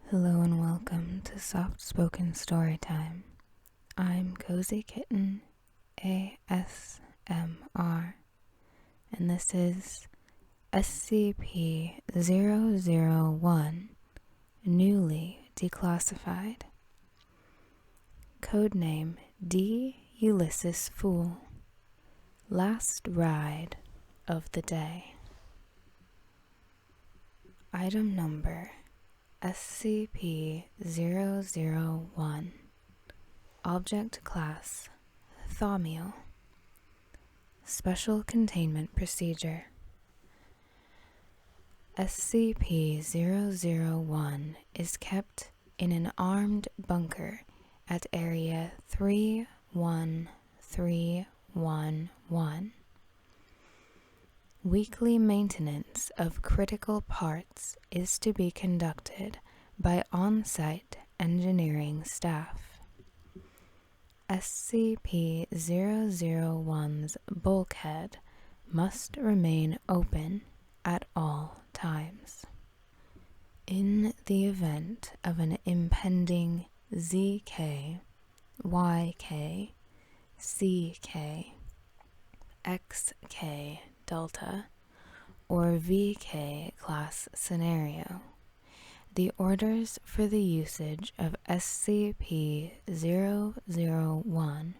Hello and welcome to Soft Spoken Storytime. I'm Cozy Kitten ASMR, and this is SCP-001, newly declassified. Codename D. Ulysses Fool. Last ride of the day. Item number SCP-001. Object Class Thaumiel. Special Containment Procedure. SCP-001 is kept in an armed bunker at Area 31311. Weekly maintenance of critical parts is to be conducted by on-site engineering staff. SCP-001's bulkhead must remain open at all times. In the event of an impending ZK, YK, CK, XK, Delta, or VK class scenario, the orders for the usage of SCP-001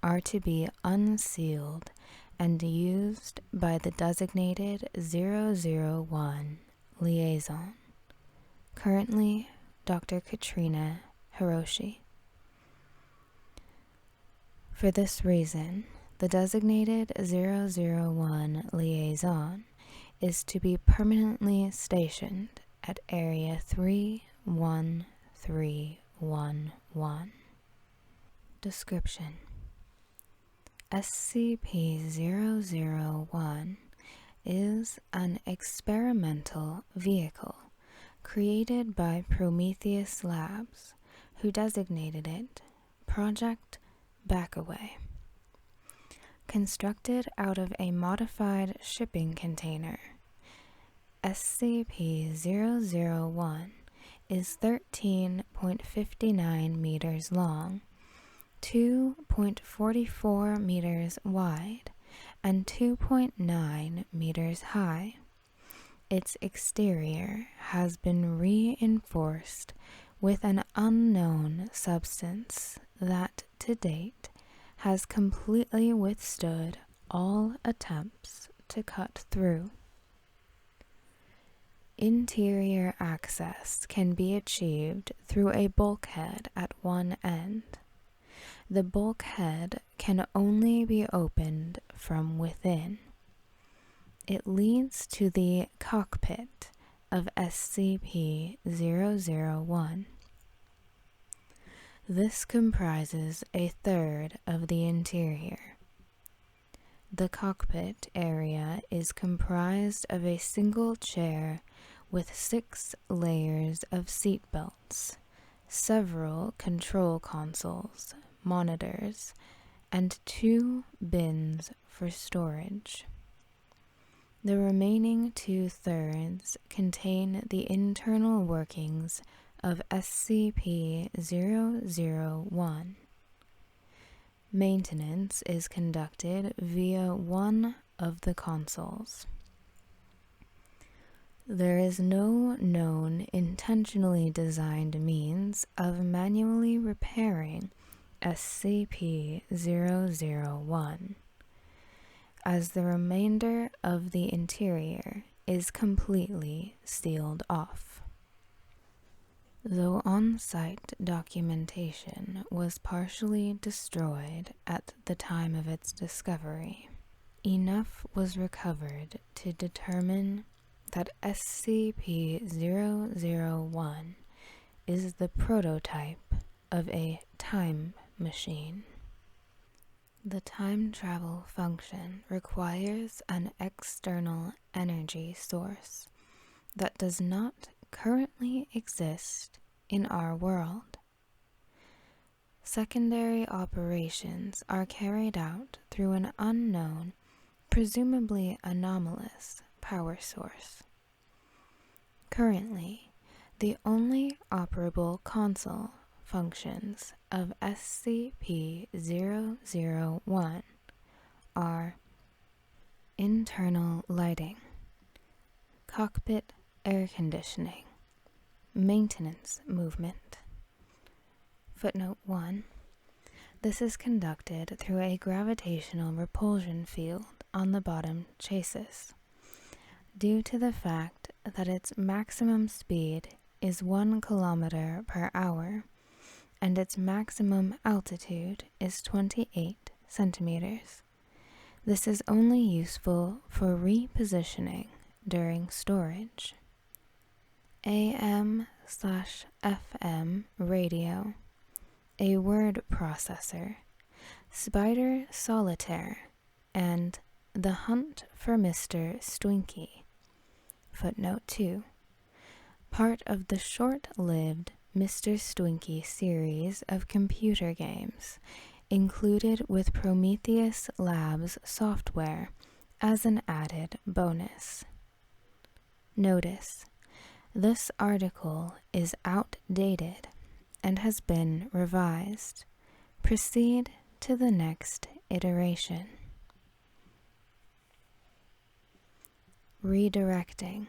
are to be unsealed and used by the designated 001 liaison, currently Dr. Katrina Hiroshi. For this reason, the designated 001 liaison is to be permanently stationed at Area 31311. Description: SCP-001 is an experimental vehicle created by Prometheus Labs, who designated it Project Backaway. Constructed out of a modified shipping container, SCP-001 is 13.59 meters long, 2.44 meters wide, and 2.9 meters high. Its exterior has been reinforced with an unknown substance that, to date, has completely withstood all attempts to cut through. Interior access can be achieved through a bulkhead at one end. The bulkhead can only be opened from within. It leads to the cockpit of SCP-001. This comprises a third of the interior. The cockpit area is comprised of a single chair with 6 layers of seat belts, several control consoles, monitors, and 2 bins for storage. The remaining 2/3 contain the internal workings of SCP-001. Maintenance is conducted via one of the consoles. There is no known intentionally designed means of manually repairing SCP-001, as the remainder of the interior is completely sealed off. Though on-site documentation was partially destroyed at the time of its discovery, enough was recovered to determine that SCP-001 is the prototype of a time machine. The time travel function requires an external energy source that does not currently exist in our world. Secondary operations are carried out through an unknown, presumably anomalous, power source. Currently, The only operable console functions of SCP-001 are internal lighting, cockpit air conditioning, maintenance movement. Footnote 1. This is conducted through a gravitational repulsion field on the bottom chassis. Due to the fact that its maximum speed is 1 kilometer per hour and its maximum altitude is 28 centimeters. This is only useful for repositioning during storage. AM/FM radio, a word processor, Spider Solitaire, and The Hunt for Mr. Swinky. Footnote 2. Part of the short-lived Mr. Swinky series of computer games, included with Prometheus Labs software as an added bonus. Notice: this article is outdated and has been revised. Proceed to the next iteration. Redirecting.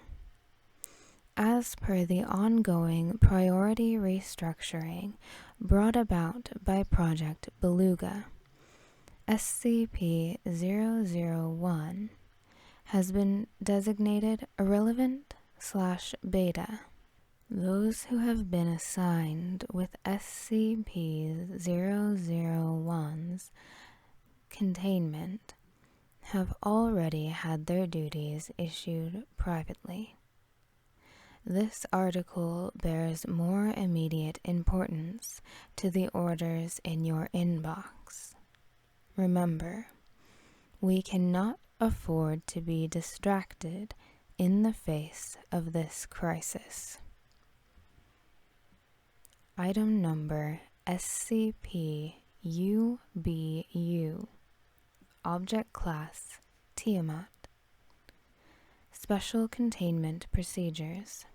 As per the ongoing priority restructuring brought about by Project Beluga, SCP-001 has been designated irrelevant/beta. Those who have been assigned with SCP-001's containment have already had their duties issued privately. This article bears more immediate importance to the orders in your inbox. Remember, we cannot afford to be distracted in the face of this crisis. Item number SCP-UBU. Object Class Tiamat. Special Containment Procedures.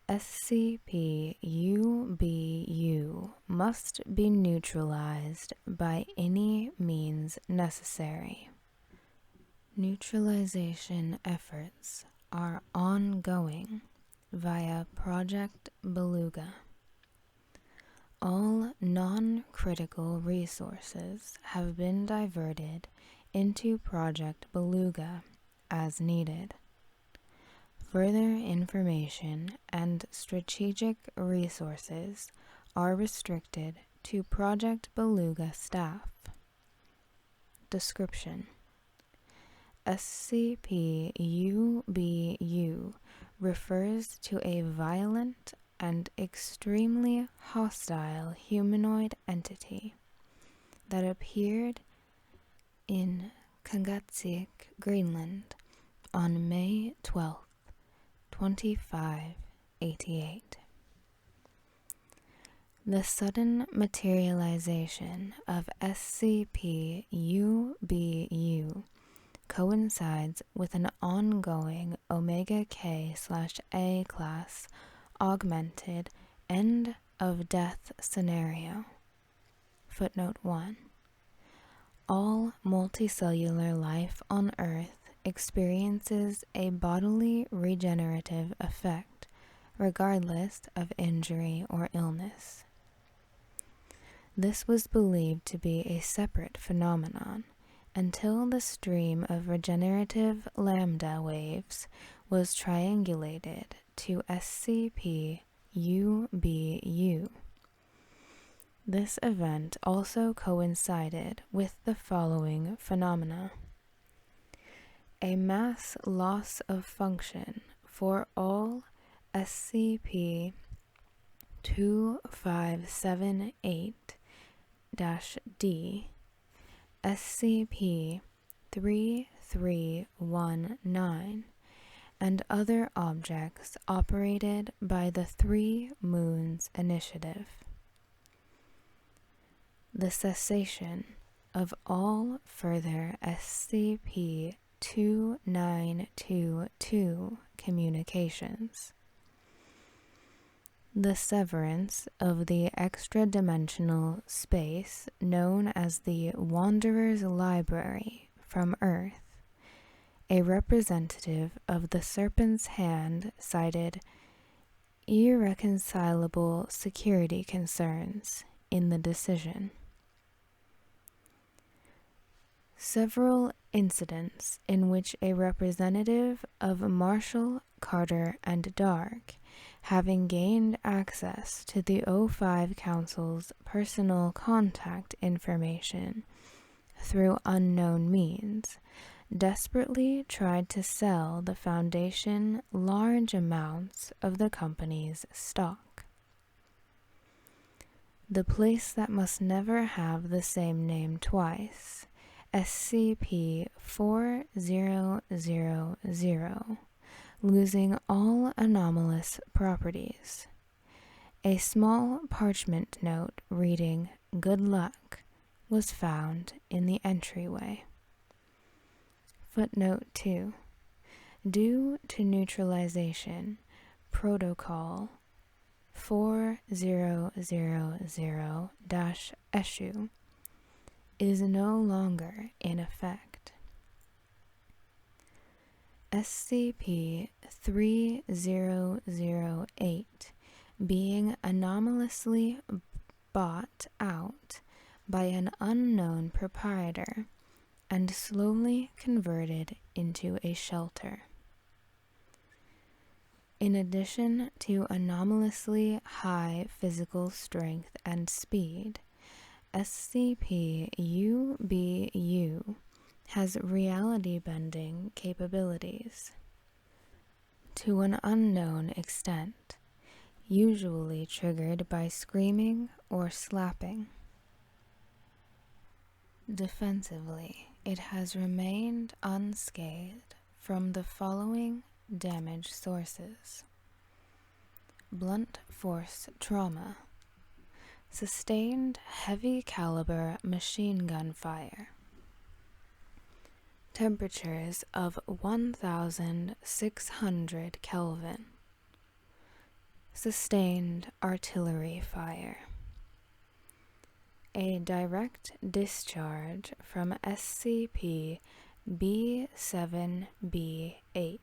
SCP-UBU must be neutralized by any means necessary. Neutralization efforts are ongoing via Project Beluga. All non-critical resources have been diverted into Project Beluga as needed. Further information and strategic resources are restricted to Project Beluga staff. Description: SCP-UBU refers to a violent and extremely hostile humanoid entity that appeared in Kangatsiik, Greenland on May 12, 2588. The sudden materialization of SCP-UBU coincides with an ongoing Omega-K/A class augmented end-of-death scenario. Footnote 1. All multicellular life on Earth experiences a bodily regenerative effect, regardless of injury or illness. This was believed to be a separate phenomenon until the stream of regenerative lambda waves was triangulated to SCP-UBU. This event also coincided with the following phenomena: a mass loss of function for all SCP-2578-D, SCP-3319, and other objects operated by the Three Moons Initiative. The cessation of all further SCP-2922 communications. The severance of the extra-dimensional space known as the Wanderer's Library from Earth, a representative of the Serpent's Hand cited irreconcilable security concerns in the decision. Several incidents in which a representative of Marshall, Carter, and Dark, having gained access to the O5 Council's personal contact information through unknown means, desperately tried to sell the Foundation large amounts of the company's stock. The place that must never have the same name twice, SCP-4000, losing all anomalous properties. A small parchment note reading "Good luck" was found in the entryway. Footnote 2. Due to neutralization, Protocol 4000-issue is no longer in effect. SCP-3008 being anomalously bought out by an unknown proprietor and slowly converted into a shelter. In addition to anomalously high physical strength and speed, SCP-UBU has reality-bending capabilities to an unknown extent, usually triggered by screaming or slapping. Defensively, it has remained unscathed from the following damage sources: blunt force trauma, sustained heavy caliber machine gun fire, temperatures of 1,600 Kelvin, sustained artillery fire, a direct discharge from SCP-B7-B8.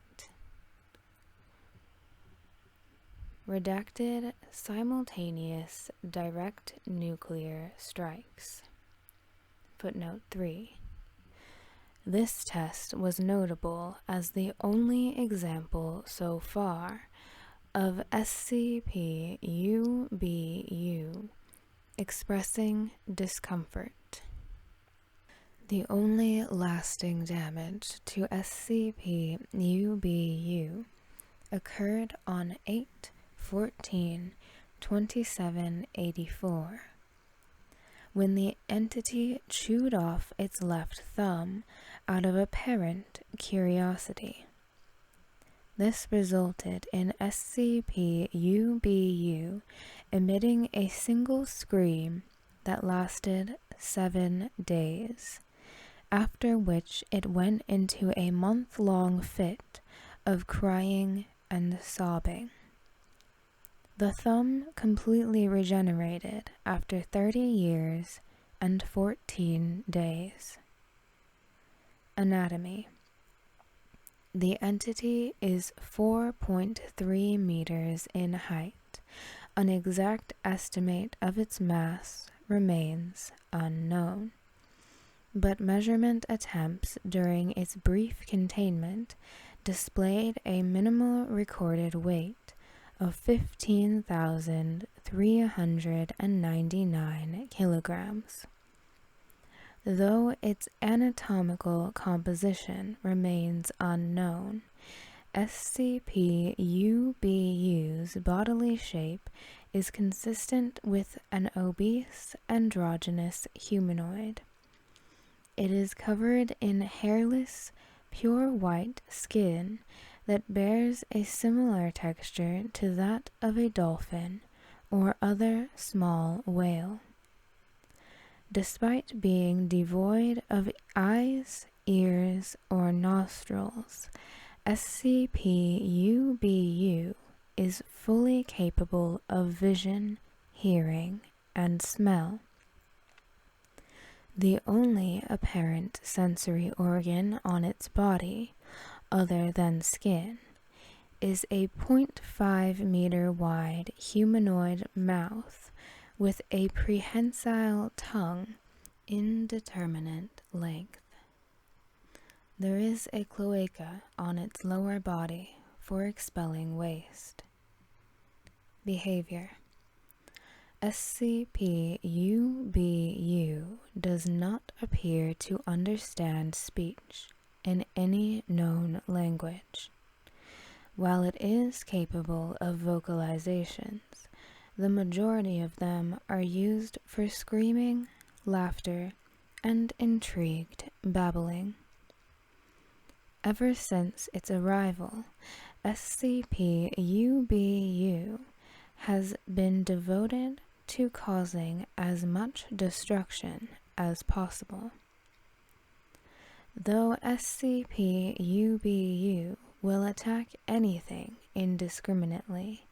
Redacted simultaneous direct nuclear strikes. Footnote 3. This test was notable as the only example so far of SCP-UBU expressing discomfort. The only lasting damage to SCP-UBU occurred on 8/14/2784, when the entity chewed off its left thumb out of apparent curiosity. This resulted in SCP-UBU emitting a single scream that lasted 7 days, after which it went into a month-long fit of crying and sobbing. The thumb completely regenerated after 30 years and 14 days. Anatomy. The entity is 4.3 meters in height. An exact estimate of its mass remains unknown, but measurement attempts during its brief containment displayed a minimal recorded weight of 15,399 kilograms. Though its anatomical composition remains unknown, SCP-UBU's bodily shape is consistent with an obese androgynous humanoid. It is covered in hairless, pure white skin that bears a similar texture to that of a dolphin or other small whale. Despite being devoid of eyes, ears, or nostrils, SCP-UBU is fully capable of vision, hearing, and smell. The only apparent sensory organ on its body, other than skin, is a 0.5 meter wide humanoid mouth with a prehensile tongue, indeterminate length. There is a cloaca on its lower body for expelling waste. Behavior. SCP-UBU does not appear to understand speech in any known language. While it is capable of vocalizations, the majority of them are used for screaming, laughter, and intrigued babbling. Ever since its arrival, SCP-UBU has been devoted to causing as much destruction as possible. Though SCP-UBU will attack anything indiscriminately,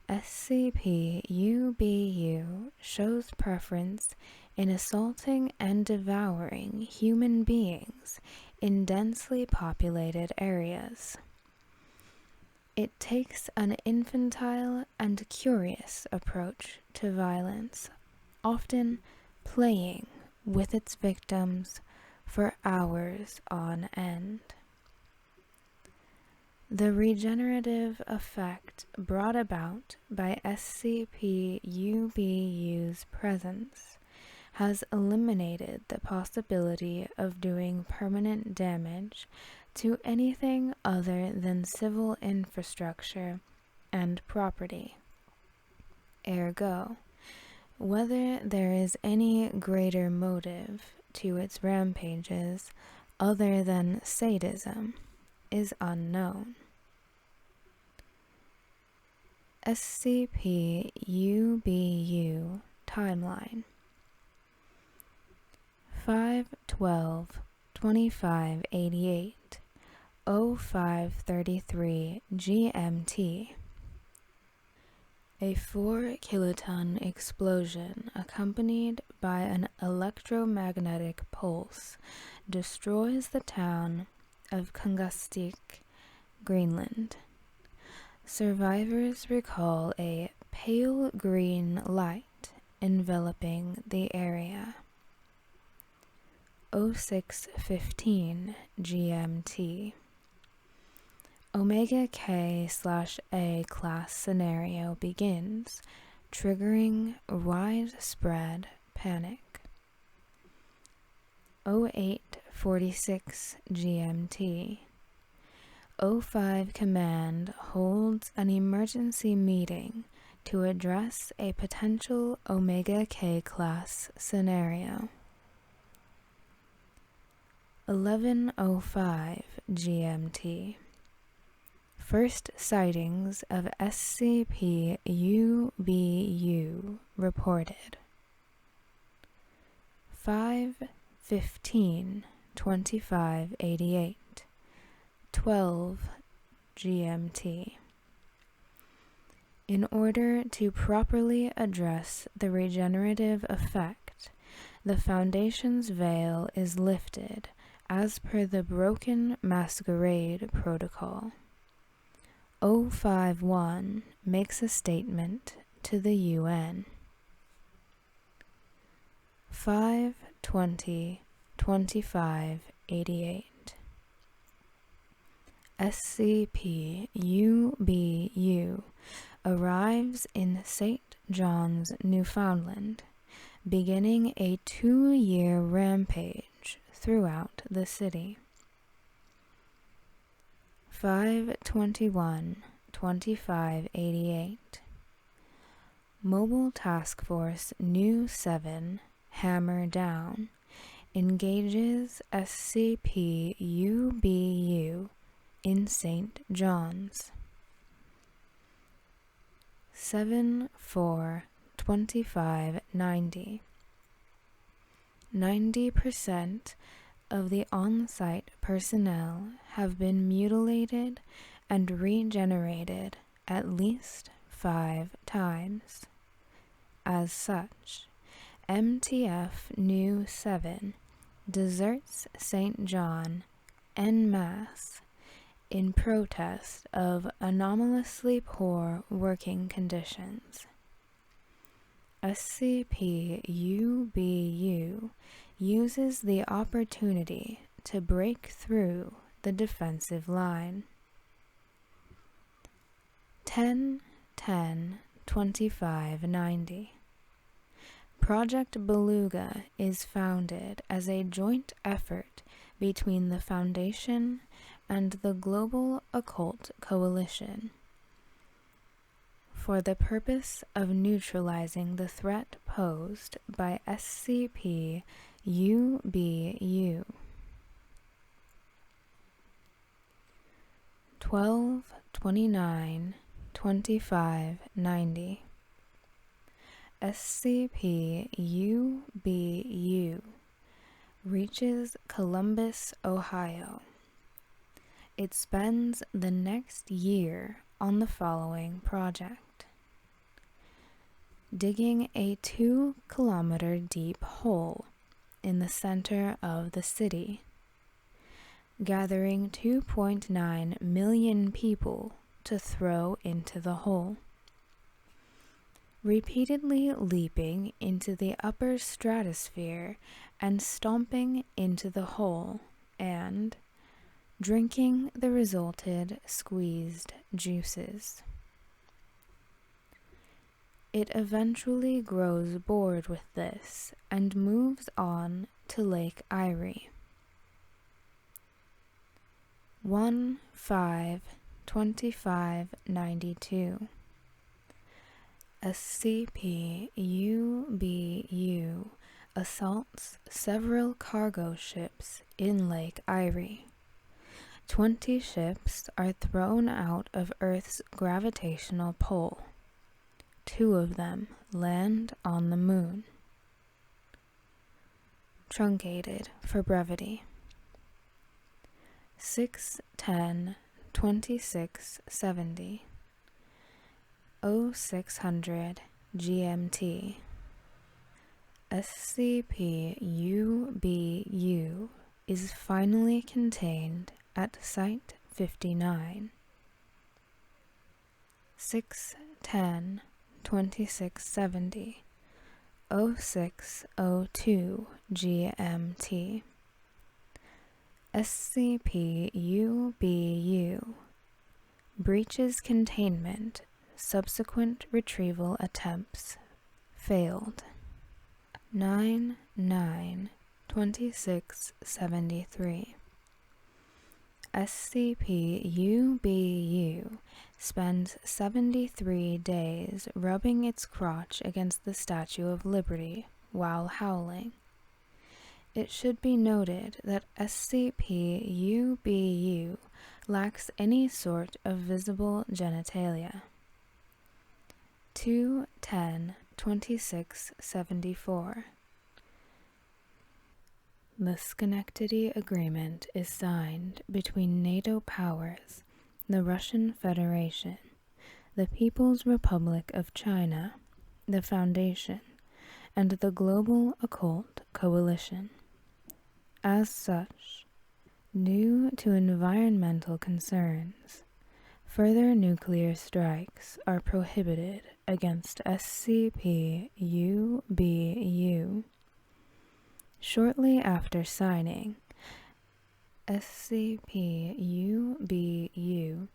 SCP-UBU shows preference in assaulting and devouring human beings in densely populated areas. It takes an infantile and curious approach to violence, often playing with its victims for hours on end. The regenerative effect brought about by SCP-UBU's presence has eliminated the possibility of doing permanent damage to anything other than civil infrastructure and property. Ergo, whether there is any greater motive to its rampages other than sadism is unknown. SCP-UBU Timeline 5/12/2588 0533 GMT. A 4-kiloton explosion accompanied by an electromagnetic pulse destroys the town of Kungustik, Greenland. Survivors recall a pale green light enveloping the area. 0615 GMT. Omega K/A class scenario begins, triggering widespread panic. 0846 GMT. O5 Command holds an emergency meeting to address a potential Omega K class scenario. 11:05 GMT. First sightings of SCP-UBU reported. 5/15/2588 12 GMT. In order to properly address the regenerative effect, the Foundation's veil is lifted as per the Broken Masquerade Protocol. 051 makes a statement to the UN. 5/20/2588 SCP-UBU arrives in St. John's, Newfoundland, beginning a 2-year rampage throughout the city. 5/21/2588 Mobile Task Force New 7 Hammer Down engages SCP-UBU in St. John's. 7/4/2590 90% of the on-site personnel have been mutilated and regenerated at least 5 times. As such, MTF Nu 7 deserts St. John en masse in protest of anomalously poor working conditions. SCP-UBU uses the opportunity to break through the defensive line. 10-10-2590. Project Beluga is founded as a joint effort between the Foundation and the Global Occult Coalition for the purpose of neutralizing the threat posed by SCP-UBU. 12-29-2590. SCP-UBU reaches Columbus, Ohio. It spends the next year on the following project: digging a 2-kilometer deep hole in the center of the city, gathering 2.9 million people to throw into the hole, repeatedly leaping into the upper stratosphere and stomping into the hole, and drinking the resulted squeezed juices. It eventually grows bored with this and moves on to Lake Erie. 1-5-2592. SCP-UBU assaults several cargo ships in Lake Erie. 20 ships are thrown out of Earth's gravitational pull. 2 of them land on the moon. Truncated for brevity. 6-10-2670. 0600 GMT. SCP-UBU is finally contained at Site 59. 6-10-2670. 0602 GMT. SCP-UBU breaches containment. Subsequent retrieval attempts failed. 9-9-2673. SCP-UBU spends 73 days rubbing its crotch against the Statue of Liberty while howling. It should be noted that SCP-UBU lacks any sort of visible genitalia. 2-10-2674. The Schenectady Agreement is signed between NATO powers, the Russian Federation, the People's Republic of China, the Foundation, and the Global Occult Coalition. As such, due to environmental concerns, further nuclear strikes are prohibited against SCP-UBU. Shortly after signing, SCP-UBU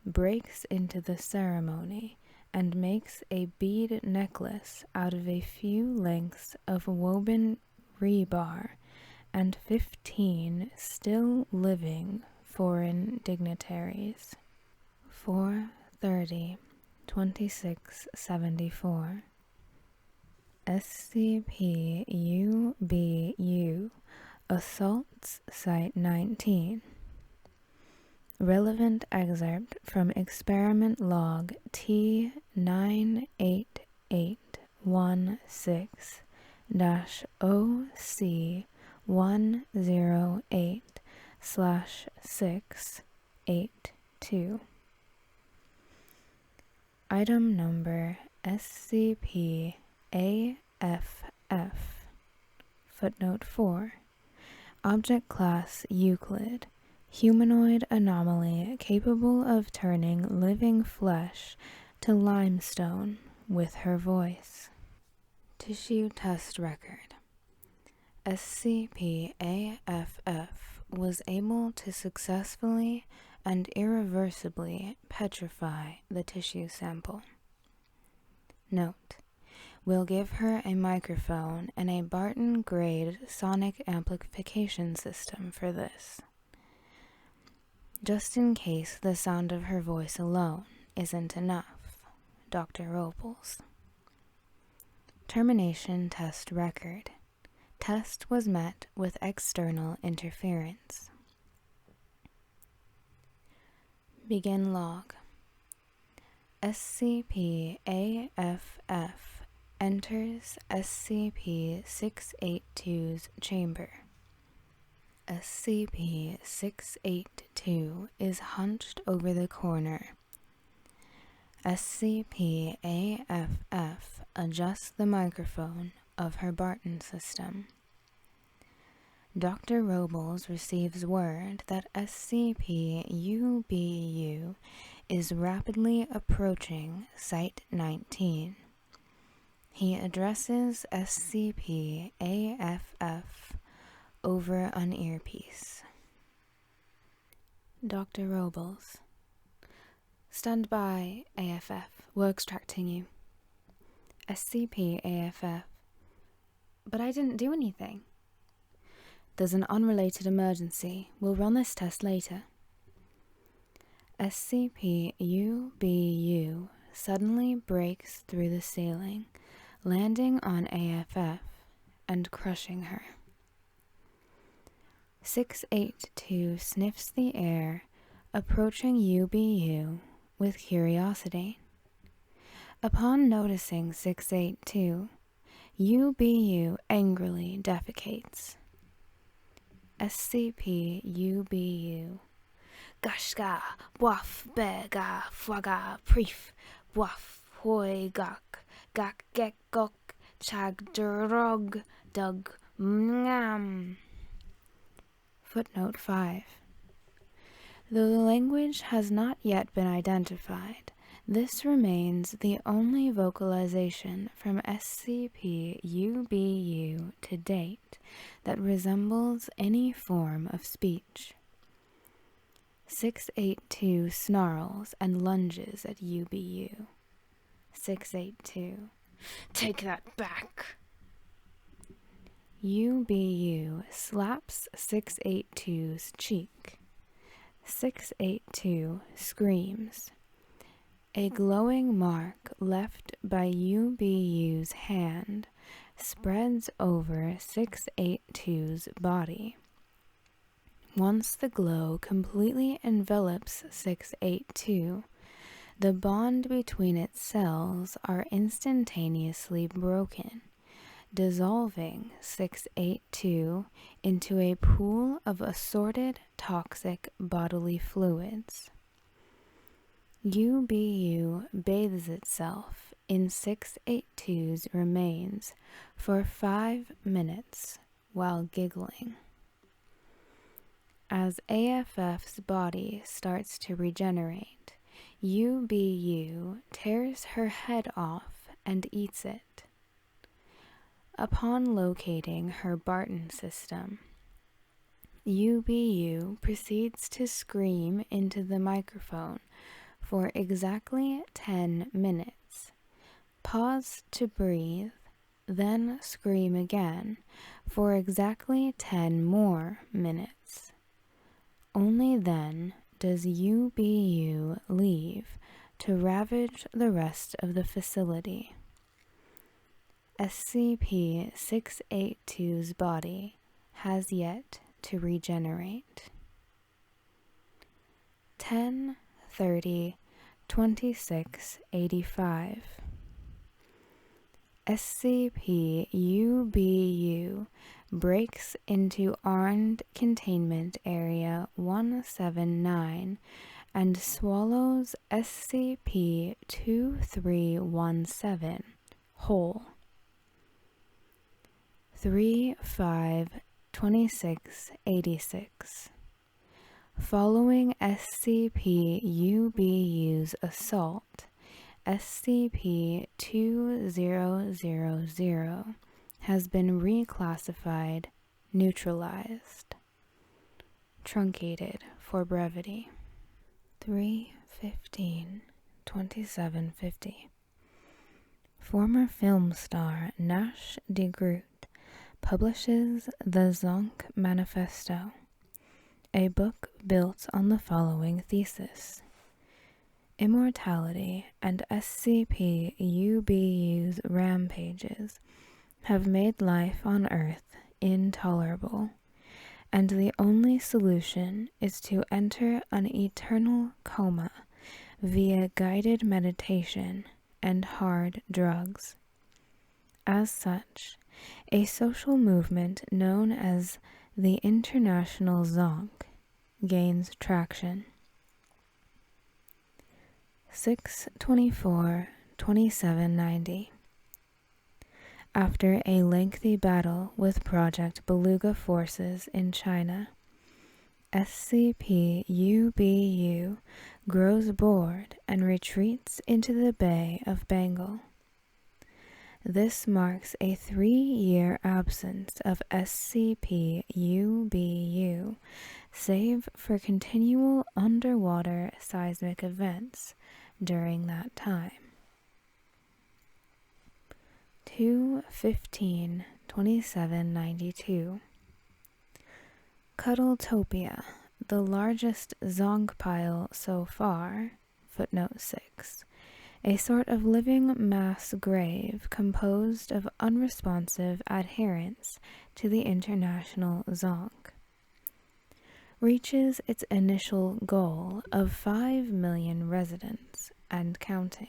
breaks into the ceremony and makes a bead necklace out of a few lengths of woven rebar and 15 still living foreign dignitaries. 4-30-2674. SCP-UBU assaults Site 19. Relevant excerpt from Experiment Log T98816-OC108/682. Item number SCP-AFF. Footnote 4. Object Class Euclid. Humanoid anomaly capable of turning living flesh to limestone with her voice. Tissue Test Record. SCP-AFF was able to successfully and irreversibly petrify the tissue sample. Note: we'll give her a microphone and a Barton-grade sonic amplification system for this, just in case the sound of her voice alone isn't enough. Dr. Robles. Termination Test Record. Test was met with external interference. Begin log. SCP-AFF enters SCP-682's chamber. SCP-682 is hunched over the corner. SCP-AFF adjusts the microphone of her Barton system. Dr. Robles receives word that SCP-UBU is rapidly approaching Site-19. He addresses SCP-AFF over an earpiece. Dr. Robles. Stand by, AFF. We're extracting you. SCP-AFF. But I didn't do anything. There's an unrelated emergency. We'll run this test later. SCP-UBU suddenly breaks through the ceiling, landing on AFF and crushing her. 682 sniffs the air, approaching UBU with curiosity. Upon noticing 682, UBU angrily defecates. SCP-UBU. Gashga, waf, bega, fwaga, prief, waf, hoi, gak, gek, gok, chag, drog, dug, mngam. Footnote 5. Though the language has not yet been identified, this remains the only vocalization from SCP-UBU to date that resembles any form of speech. 682 snarls and lunges at UBU. 682. Take that back! UBU slaps 682's cheek. 682 screams. A glowing mark left by UBU's hand spreads over 682's body. Once the glow completely envelops 682, the bond between its cells are instantaneously broken, dissolving 682 into a pool of assorted toxic bodily fluids. UBU bathes itself in 682's remains for 5 minutes while giggling. As AFF's body starts to regenerate, UBU tears her head off and eats it. Upon locating her Barton system, UBU proceeds to scream into the microphone for exactly 10 minutes, pause to breathe, then scream again for exactly 10 more minutes. Only then does UBU leave to ravage the rest of the facility. SCP-682's body has yet to regenerate. 10/30/2685. SCP-UBU breaks into Armed Containment Area 179 and swallows SCP-2317 whole. 3-5-2686. Following SCP-UBU's assault, SCP-2000 has been reclassified neutralized. Truncated for brevity. 3-15-2750. Former film star Nash de Groot publishes the Zonk Manifesto, a book built on the following thesis. Immortality and SCP-UBU's rampages have made life on Earth intolerable, and the only solution is to enter an eternal coma via guided meditation and hard drugs. As such, a social movement known as the International Zonk gains traction. 6-24-2790. After a lengthy battle with Project Beluga forces in China, SCP-UBU grows bored and retreats into the Bay of Bengal. This marks a 3-year absence of SCP-UBU, save for continual underwater seismic events during that time. 2-15-2792. Cuddletopia, the largest Zonk pile so far, footnote 6, a sort of living mass grave composed of unresponsive adherents to the International Zonk, reaches its initial goal of 5 million residents and counting.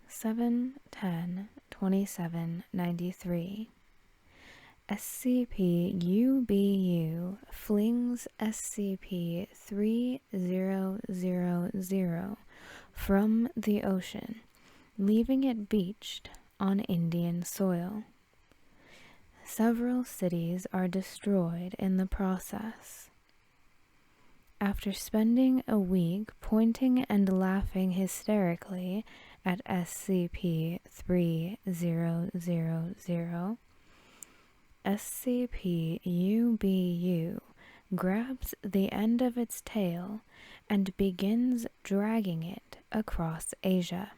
7-10-2793. SCP-UBU flings SCP-3000 from the ocean, leaving it beached on Indian soil. Several cities are destroyed in the process. After spending a week pointing and laughing hysterically at SCP-3000, SCP-UBU grabs the end of its tail and begins dragging it across Asia.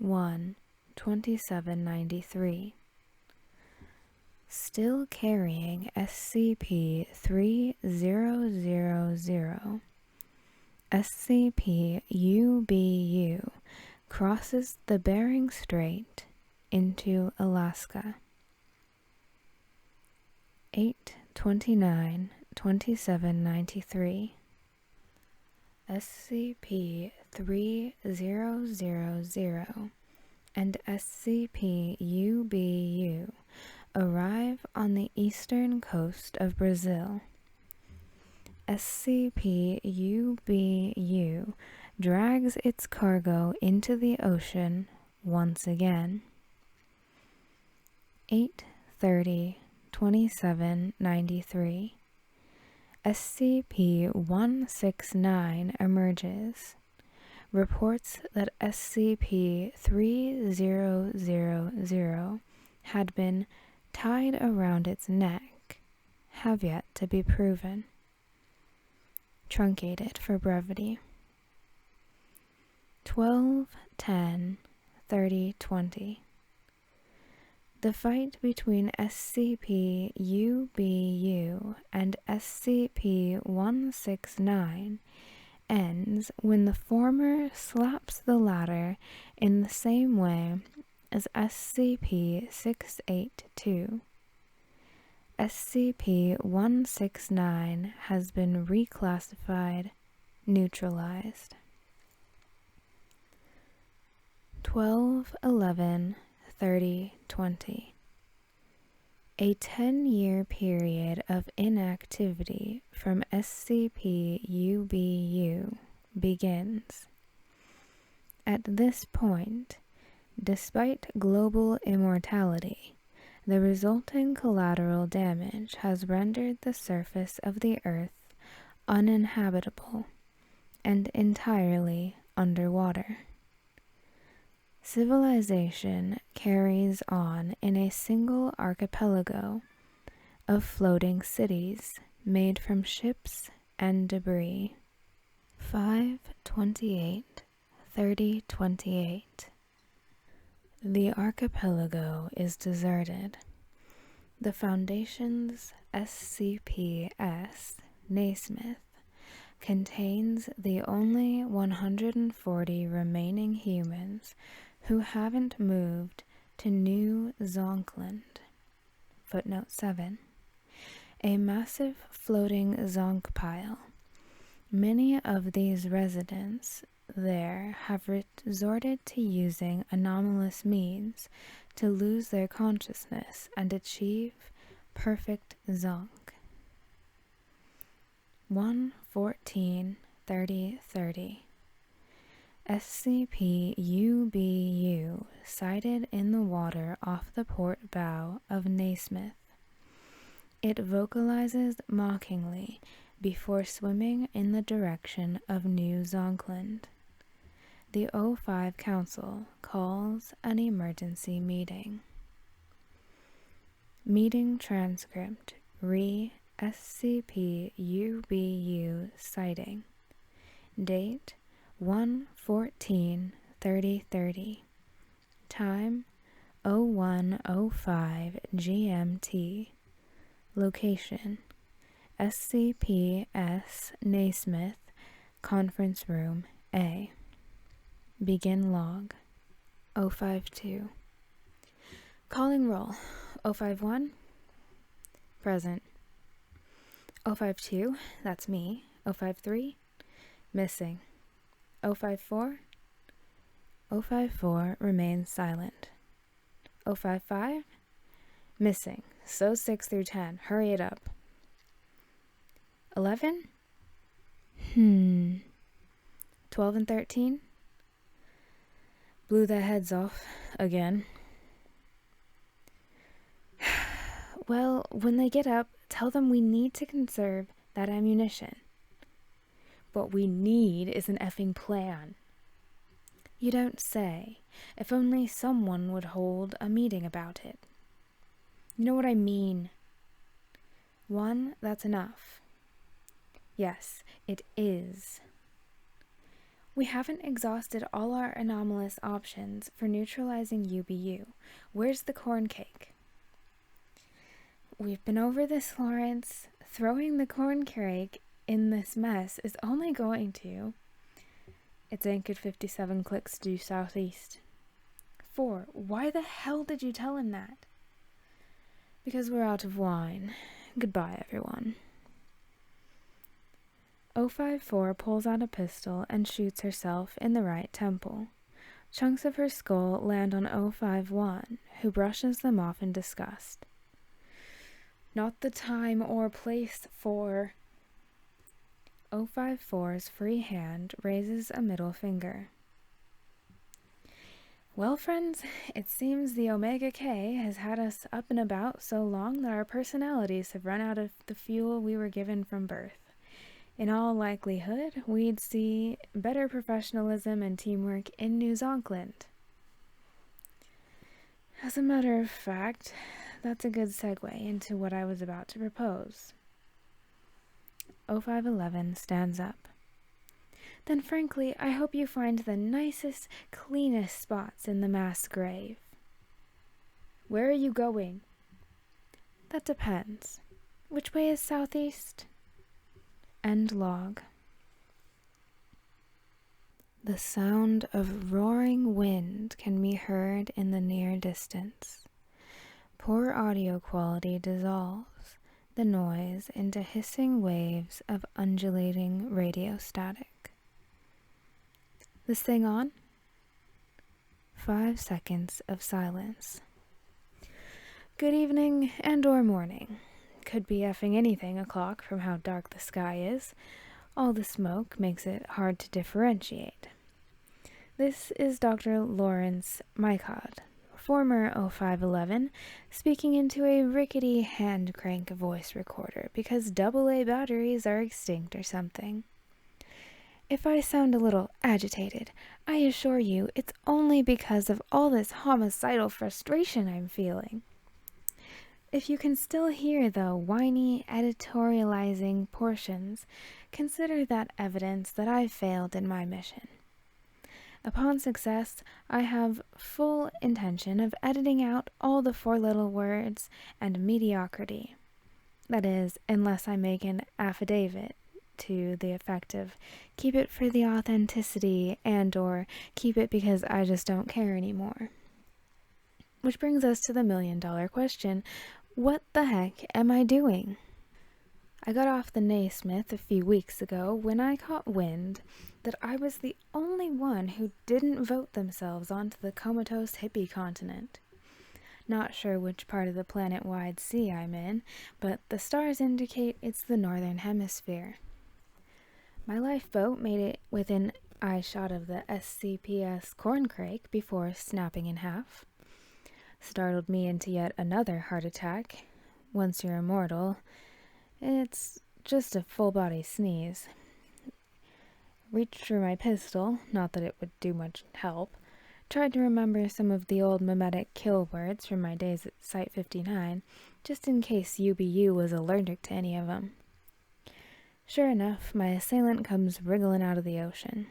8-1-2793. Still carrying SCP-3000, SCP-UBU crosses the Bering Strait into Alaska. 8-29-2793. SCP-3000 and SCP-UBU arrive on the eastern coast of Brazil. SCP-UBU drags its cargo into the ocean once again. 8-30-2793. SCP-169 emerges. Reports that SCP-3000 had been tied around its neck have yet to be proven. Truncated for brevity. 12-10-30-20. The fight between SCP-UBU and SCP-169 ends when the former slaps the latter in the same way as SCP-682. SCP-169 has been reclassified neutralized. 12-11-30-20. A 10-year period of inactivity from SCP-UBU begins. At this point, despite global immortality, the resulting collateral damage has rendered the surface of the Earth uninhabitable and entirely underwater. Civilization carries on in a single archipelago of floating cities made from ships and debris. 5/28/3028. The archipelago is deserted. The Foundation's SCP-S Naismith contains the only 140 remaining humans who haven't moved to New Zonkland. Footnote 7. A massive floating zonk pile. Many of these residents there have resorted to using anomalous means to lose their consciousness and achieve perfect zonk. 1/14/3030. SCP-UBU sighted in the water off the port bow of Naismith. It vocalizes mockingly before swimming in the direction of New Zonkland. The O5 Council calls an emergency meeting. Meeting transcript re SCP-UBU sighting. Date 1/14/3030. Time 01:05 GMT. Location SCP-S Naismith Conference Room A. Begin log. 052. Calling roll. 051. Present. 052, that's me. 053, missing. 054, 054 remains silent. 055, missing. So 6 through 10, hurry it up. 11? 12 and 13? Blew their heads off again. Well, when they get up, tell them we need to conserve that ammunition. What we need is an effing plan. You don't say. If only someone would hold a meeting about it. You know what I mean? One, that's enough. Yes, it is. We haven't exhausted all our anomalous options for neutralizing UBU. Where's the corn cake? We've been over this, Lawrence. Throwing the corn cake in this mess is only going to... It's anchored 57 clicks due southeast. 4. Why the hell did you tell him that? Because we're out of wine. Goodbye, everyone. 054 pulls out a pistol and shoots herself in the right temple. Chunks of her skull land on 051, who brushes them off in disgust. Not the time or place for... 054's free hand raises a middle finger. Well, friends, it seems the Omega K has had us up and about so long that our personalities have run out of the fuel we were given from birth. In all likelihood, we'd see better professionalism and teamwork in New Zonkland. As a matter of fact, that's a good segue into what I was about to propose. 0511 stands up. Then frankly, I hope you find the nicest, cleanest spots in the mass grave. Where are you going? That depends. Which way is southeast? End log. The sound of roaring wind can be heard in the near distance. Poor audio quality dissolves the noise into hissing waves of undulating radio static. This thing on? 5 seconds of silence. Good evening and or morning. Could be effing anything o'clock from how dark the sky is. All the smoke makes it hard to differentiate. This is Dr. Lawrence Mycott, former 0511, speaking into a rickety hand crank voice recorder because AA batteries are extinct or something. If I sound a little agitated, I assure you it's only because of all this homicidal frustration I'm feeling. If you can still hear the whiny editorializing portions, consider that evidence that I've failed in my mission. Upon success, I have full intention of editing out all the four little words and mediocrity. That is, unless I make an affidavit to the effect of keep it for the authenticity and or keep it because I just don't care anymore. Which brings us to the million-dollar question, what the heck am I doing? I got off the Naismith a few weeks ago when I caught wind that I was the only one who didn't vote themselves onto the comatose hippie continent. Not sure which part of the planet-wide sea I'm in, but the stars indicate it's the northern hemisphere. My lifeboat made it within eyeshot of the SCP's corncrake before snapping in half. Startled me into yet another heart attack. Once you're immortal, it's just a full-body sneeze. Reached for my pistol, not that it would do much help. Tried to remember some of the old mimetic kill words from my days at Site 59, just in case UBU was allergic to any of them. Sure enough, my assailant comes wriggling out of the ocean.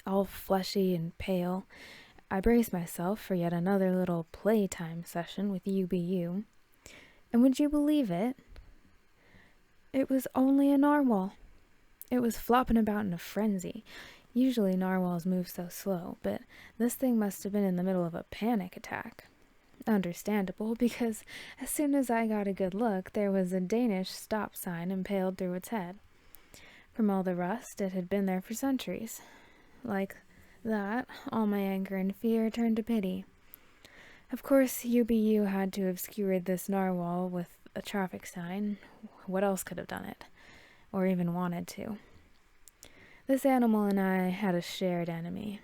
All fleshy and pale, I brace myself for yet another little playtime session with UBU. And would you believe it? It was only a narwhal. It was flopping about in a frenzy. Usually narwhals move so slow, but this thing must have been in the middle of a panic attack. Understandable, because as soon as I got a good look, there was a Danish stop sign impaled through its head. From all the rust, it had been there for centuries. Like that, all my anger and fear turned to pity. Of course, UBU had to have skewered this narwhal with a traffic sign. What else could have done it? Or even wanted to? This animal and I had a shared enemy.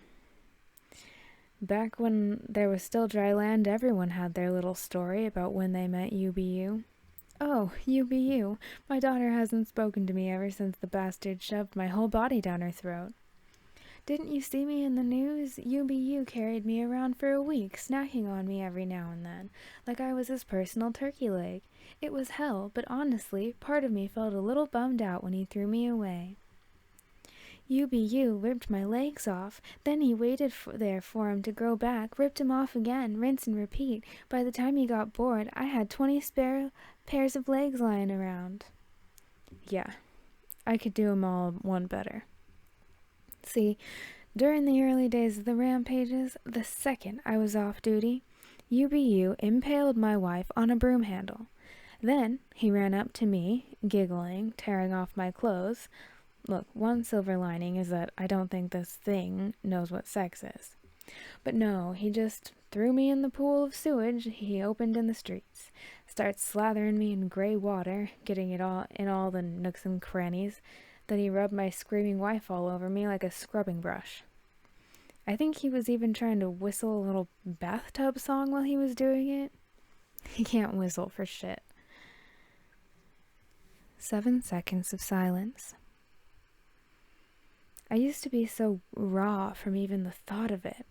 Back when there was still dry land, everyone had their little story about when they met UBU. Oh, UBU, my daughter hasn't spoken to me ever since the bastard shoved my whole body down her throat. Didn't you see me in the news? UBU carried me around for a week, snacking on me every now and then, like I was his personal turkey leg. It was hell, but honestly, part of me felt a little bummed out when he threw me away. UBU ripped my legs off, then he waited there for him to grow back, ripped him off again, rinse and repeat. By the time he got bored, I had 20 spare pairs of legs lying around. Yeah, I could do 'em all one better. See, during the early days of the rampages, the second I was off duty, UBU impaled my wife on a broom handle. Then he ran up to me, giggling, tearing off my clothes. Look, one silver lining is that I don't think this thing knows what sex is. But no, he just threw me in the pool of sewage he opened in the streets, starts slathering me in gray water, getting it all in all the nooks and crannies. Then he rubbed my screaming wife all over me like a scrubbing brush. I think he was even trying to whistle a little bathtub song while he was doing it. He can't whistle for shit. 7 seconds of silence. I used to be so raw from even the thought of it.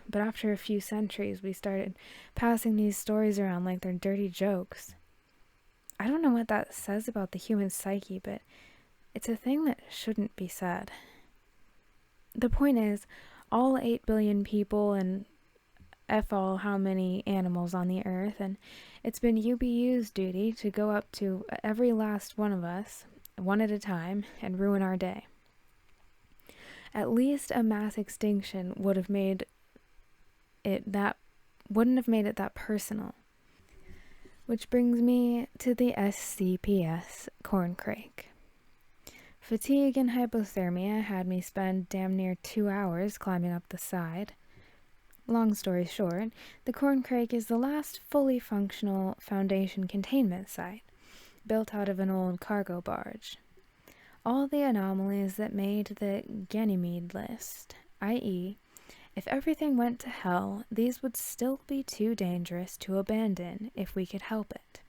But after a few centuries, we started passing these stories around like they're dirty jokes. I don't know what that says about the human psyche, but it's a thing that shouldn't be said. The point is, all 8 billion people and F all how many animals on the earth, and it's been UBU's duty to go up to every last one of us, one at a time, and ruin our day. At least a mass extinction wouldn't have made it that personal. Which brings me to the SCP's corncrake. Fatigue and hypothermia had me spend damn near 2 hours climbing up the side. Long story short, the Corncrake is the last fully functional Foundation containment site, built out of an old cargo barge. All the anomalies that made the Ganymede list, i.e., if everything went to hell, these would still be too dangerous to abandon if we could help it.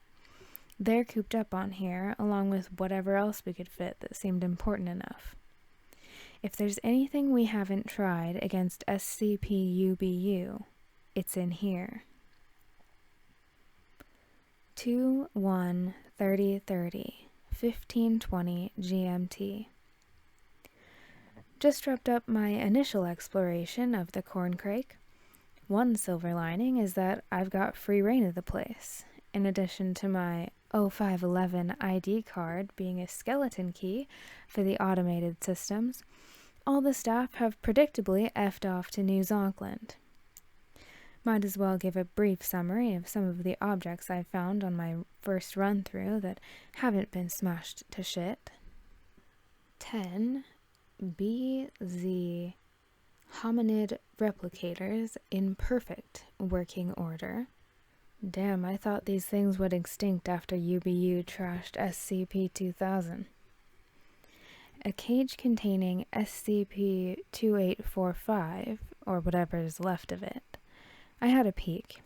They're cooped up on here, along with whatever else we could fit that seemed important enough. If there's anything we haven't tried against SCP-UBU, it's in here. 2-1-30-30, 1520 GMT. Just wrapped up my initial exploration of the Corncrake. One silver lining is that I've got free reign of the place, in addition to my 0511 ID card being a skeleton key for the automated systems. All the staff have predictably effed off to New Zonkland. Might as well give a brief summary of some of the objects I found on my first run-through that haven't been smashed to shit. 10 BZ hominid replicators in perfect working order. Damn, I thought these things would extinct after UBU trashed SCP-2000. A cage containing SCP-2845, or whatever is left of it. I had a peek.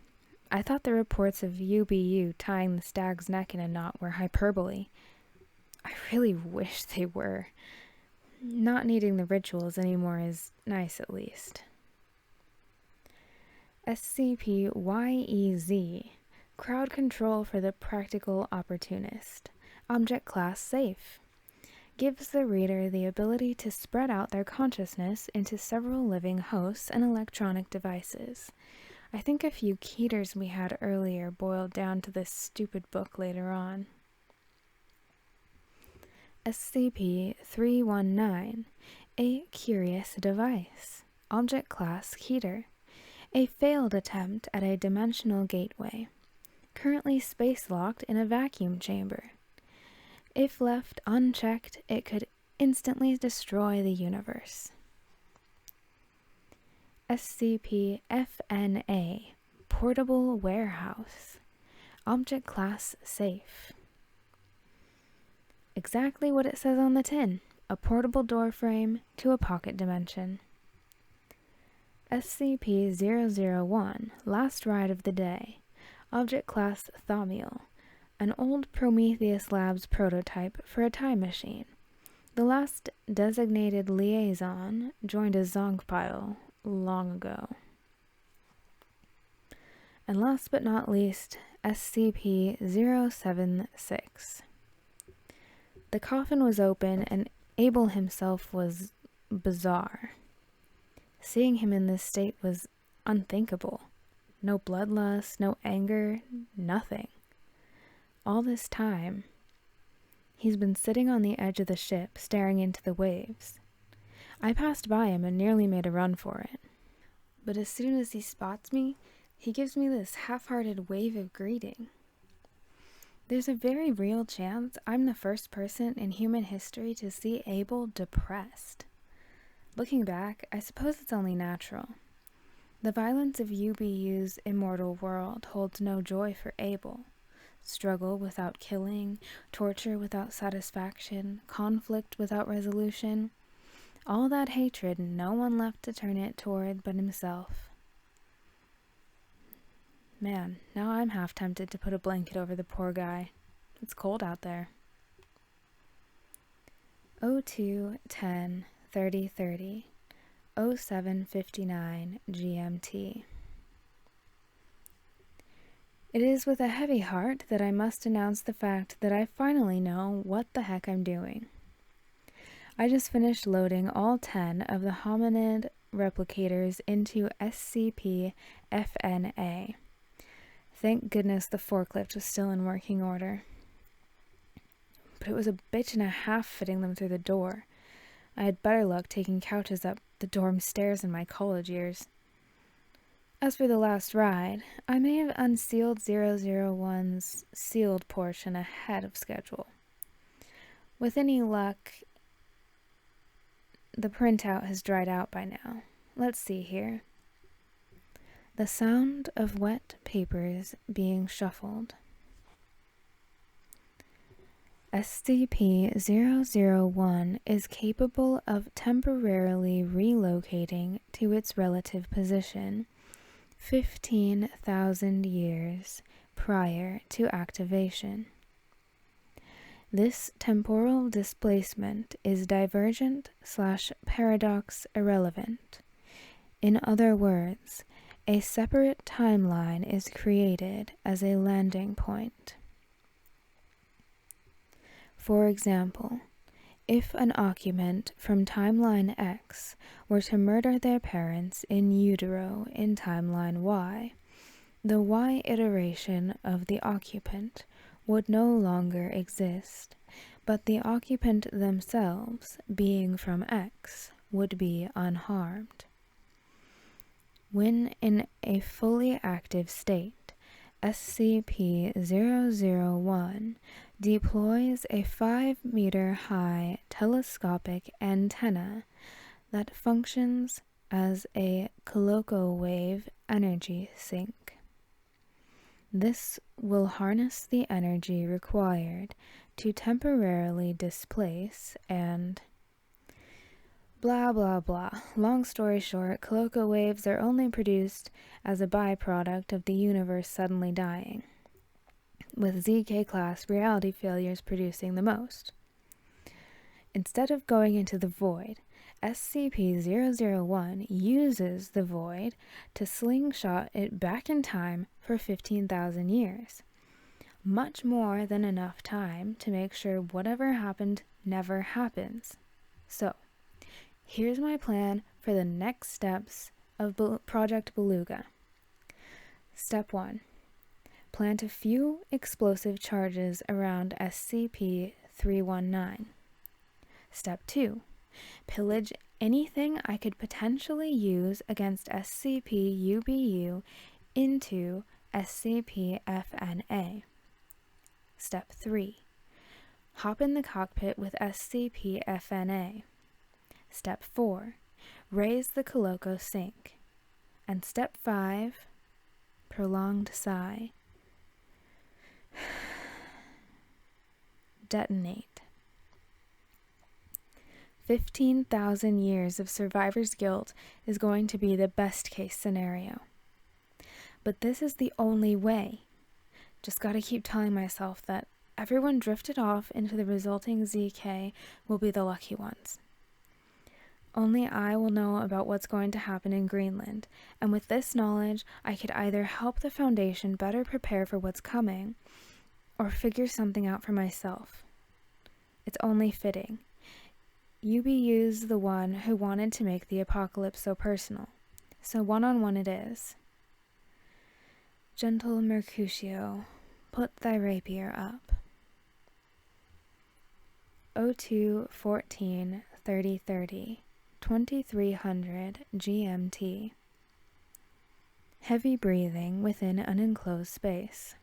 I thought the reports of UBU tying the stag's neck in a knot were hyperbole. I really wish they were. Not needing the rituals anymore is nice, at least. SCP-YEZ, Crowd Control for the Practical Opportunist. Object Class Safe. Gives the reader the ability to spread out their consciousness into several living hosts and electronic devices. I think a few keeters we had earlier boiled down to this stupid book later on. SCP-319, a curious device. Object Class Keter. A failed attempt at a dimensional gateway. Currently space-locked in a vacuum chamber. If left unchecked, it could instantly destroy the universe. SCP-FNA, Portable Warehouse. Object Class Safe. Exactly what it says on the tin. A portable door frame to a pocket dimension. SCP-001, Last Ride of the Day. Object Class Thaumiel. An old Prometheus Labs prototype for a time machine. The last designated liaison joined a Zonkpile long ago. And last but not least, SCP-076. The coffin was open and Abel himself was bizarre. Seeing him in this state was unthinkable. No bloodlust, no anger, nothing. All this time, he's been sitting on the edge of the ship, staring into the waves. I passed by him and nearly made a run for it. But as soon as he spots me, he gives me this half-hearted wave of greeting. There's a very real chance I'm the first person in human history to see Abel depressed. Looking back, I suppose it's only natural. The violence of UBU's immortal world holds no joy for Abel. Struggle without killing, torture without satisfaction, conflict without resolution. All that hatred, no one left to turn it toward but himself. Man, now I'm half tempted to put a blanket over the poor guy. It's cold out there. 02-10-30-30, 07-59 GMT. It is with a heavy heart that I must announce the fact that I finally know what the heck I'm doing. I just finished loading all 10 of the hominid replicators into SCP-FNA. Thank goodness the forklift was still in working order. But it was a bitch and a half fitting them through the door. I had better luck taking couches up the dorm stairs in my college years. As for the last ride, I may have unsealed 001's sealed portion ahead of schedule. With any luck, the printout has dried out by now. Let's see here. The sound of wet papers being shuffled. SCP-001 is capable of temporarily relocating to its relative position 15,000 years prior to activation. This temporal displacement is divergent/paradox irrelevant. In other words, a separate timeline is created as a landing point. For example, if an occupant from timeline X were to murder their parents in utero in timeline Y, the Y iteration of the occupant would no longer exist, but the occupant themselves, being from X, would be unharmed. When in a fully active state, SCP-001 deploys a 5-meter-high telescopic antenna that functions as a kilowave energy sink. This will harness the energy required to temporarily displace and blah blah blah. Long story short, Coloco waves are only produced as a byproduct of the universe suddenly dying, with ZK-class reality failures producing the most. Instead of going into the void, SCP-001 uses the void to slingshot it back in time for 15,000 years. Much more than enough time to make sure whatever happened never happens. So, here's my plan for the next steps of Project Beluga. Step 1. Plant a few explosive charges around SCP-319. Step 2. Pillage anything I could potentially use against SCP-UBU into SCP-FNA. Step 3. Hop in the cockpit with SCP-FNA. Step 4. Raise the Coloco sink. And Step 5. Prolonged sigh. Detonate. 15,000 years of survivor's guilt is going to be the best case scenario. But this is the only way. Just gotta keep telling myself that everyone drifted off into the resulting ZK will be the lucky ones. Only I will know about what's going to happen in Greenland, and with this knowledge, I could either help the Foundation better prepare for what's coming, or figure something out for myself. It's only fitting. UBU's the one who wanted to make the apocalypse so personal, so one-on-one it is. Gentle Mercutio, put thy rapier up. 02-14-3030 2300 GMT. Heavy breathing within an enclosed space.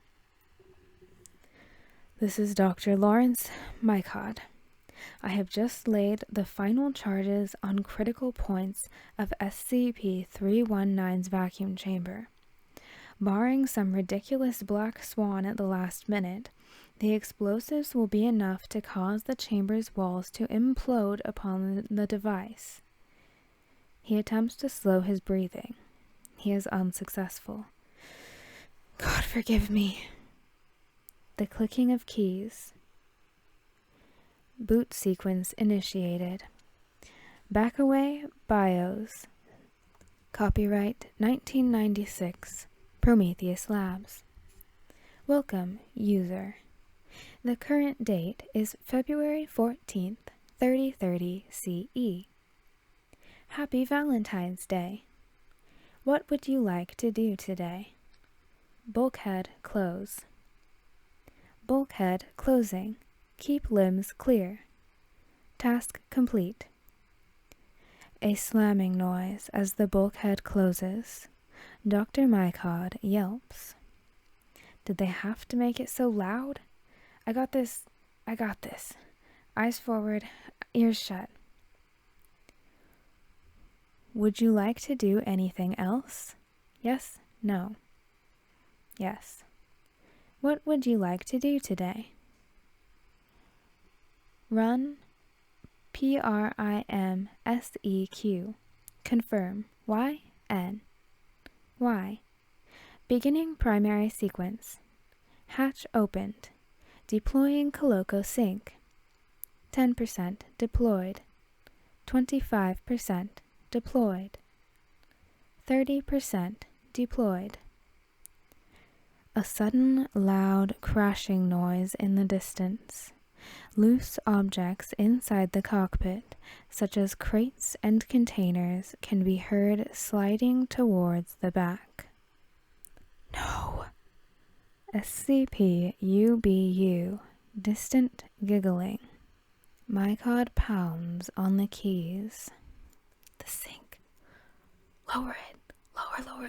This is Dr. Lawrence Mykod. I have just laid the final charges on critical points of SCP-319's vacuum chamber. Barring some ridiculous black swan at the last minute, the explosives will be enough to cause the chamber's walls to implode upon the device. He attempts to slow his breathing. He is unsuccessful. God forgive me. The clicking of keys. Boot sequence initiated. Backaway BIOS. Copyright 1996. Prometheus Labs. Welcome, user. The current date is February 14th, 3030 CE. Happy Valentine's Day. What would you like to do today? Bulkhead close. Bulkhead closing. Keep limbs clear. Task complete. A slamming noise as the bulkhead closes. Dr. Mykod yelps. Did they have to make it so loud? I got this. Eyes forward, ears shut. Would you like to do anything else? Yes? No. Yes. What would you like to do today? Run. PRIMSEQ. Confirm. Y. N. Y. Beginning primary sequence. Hatch opened. Deploying Coloco sync. 10% deployed. 25% deployed. 30% deployed. A sudden loud crashing noise in the distance. Loose objects inside the cockpit, such as crates and containers, can be heard sliding towards the back. No. SCP-UBU. Distant giggling. Mycod pounds on the keys. The sink. Lower it. Lower.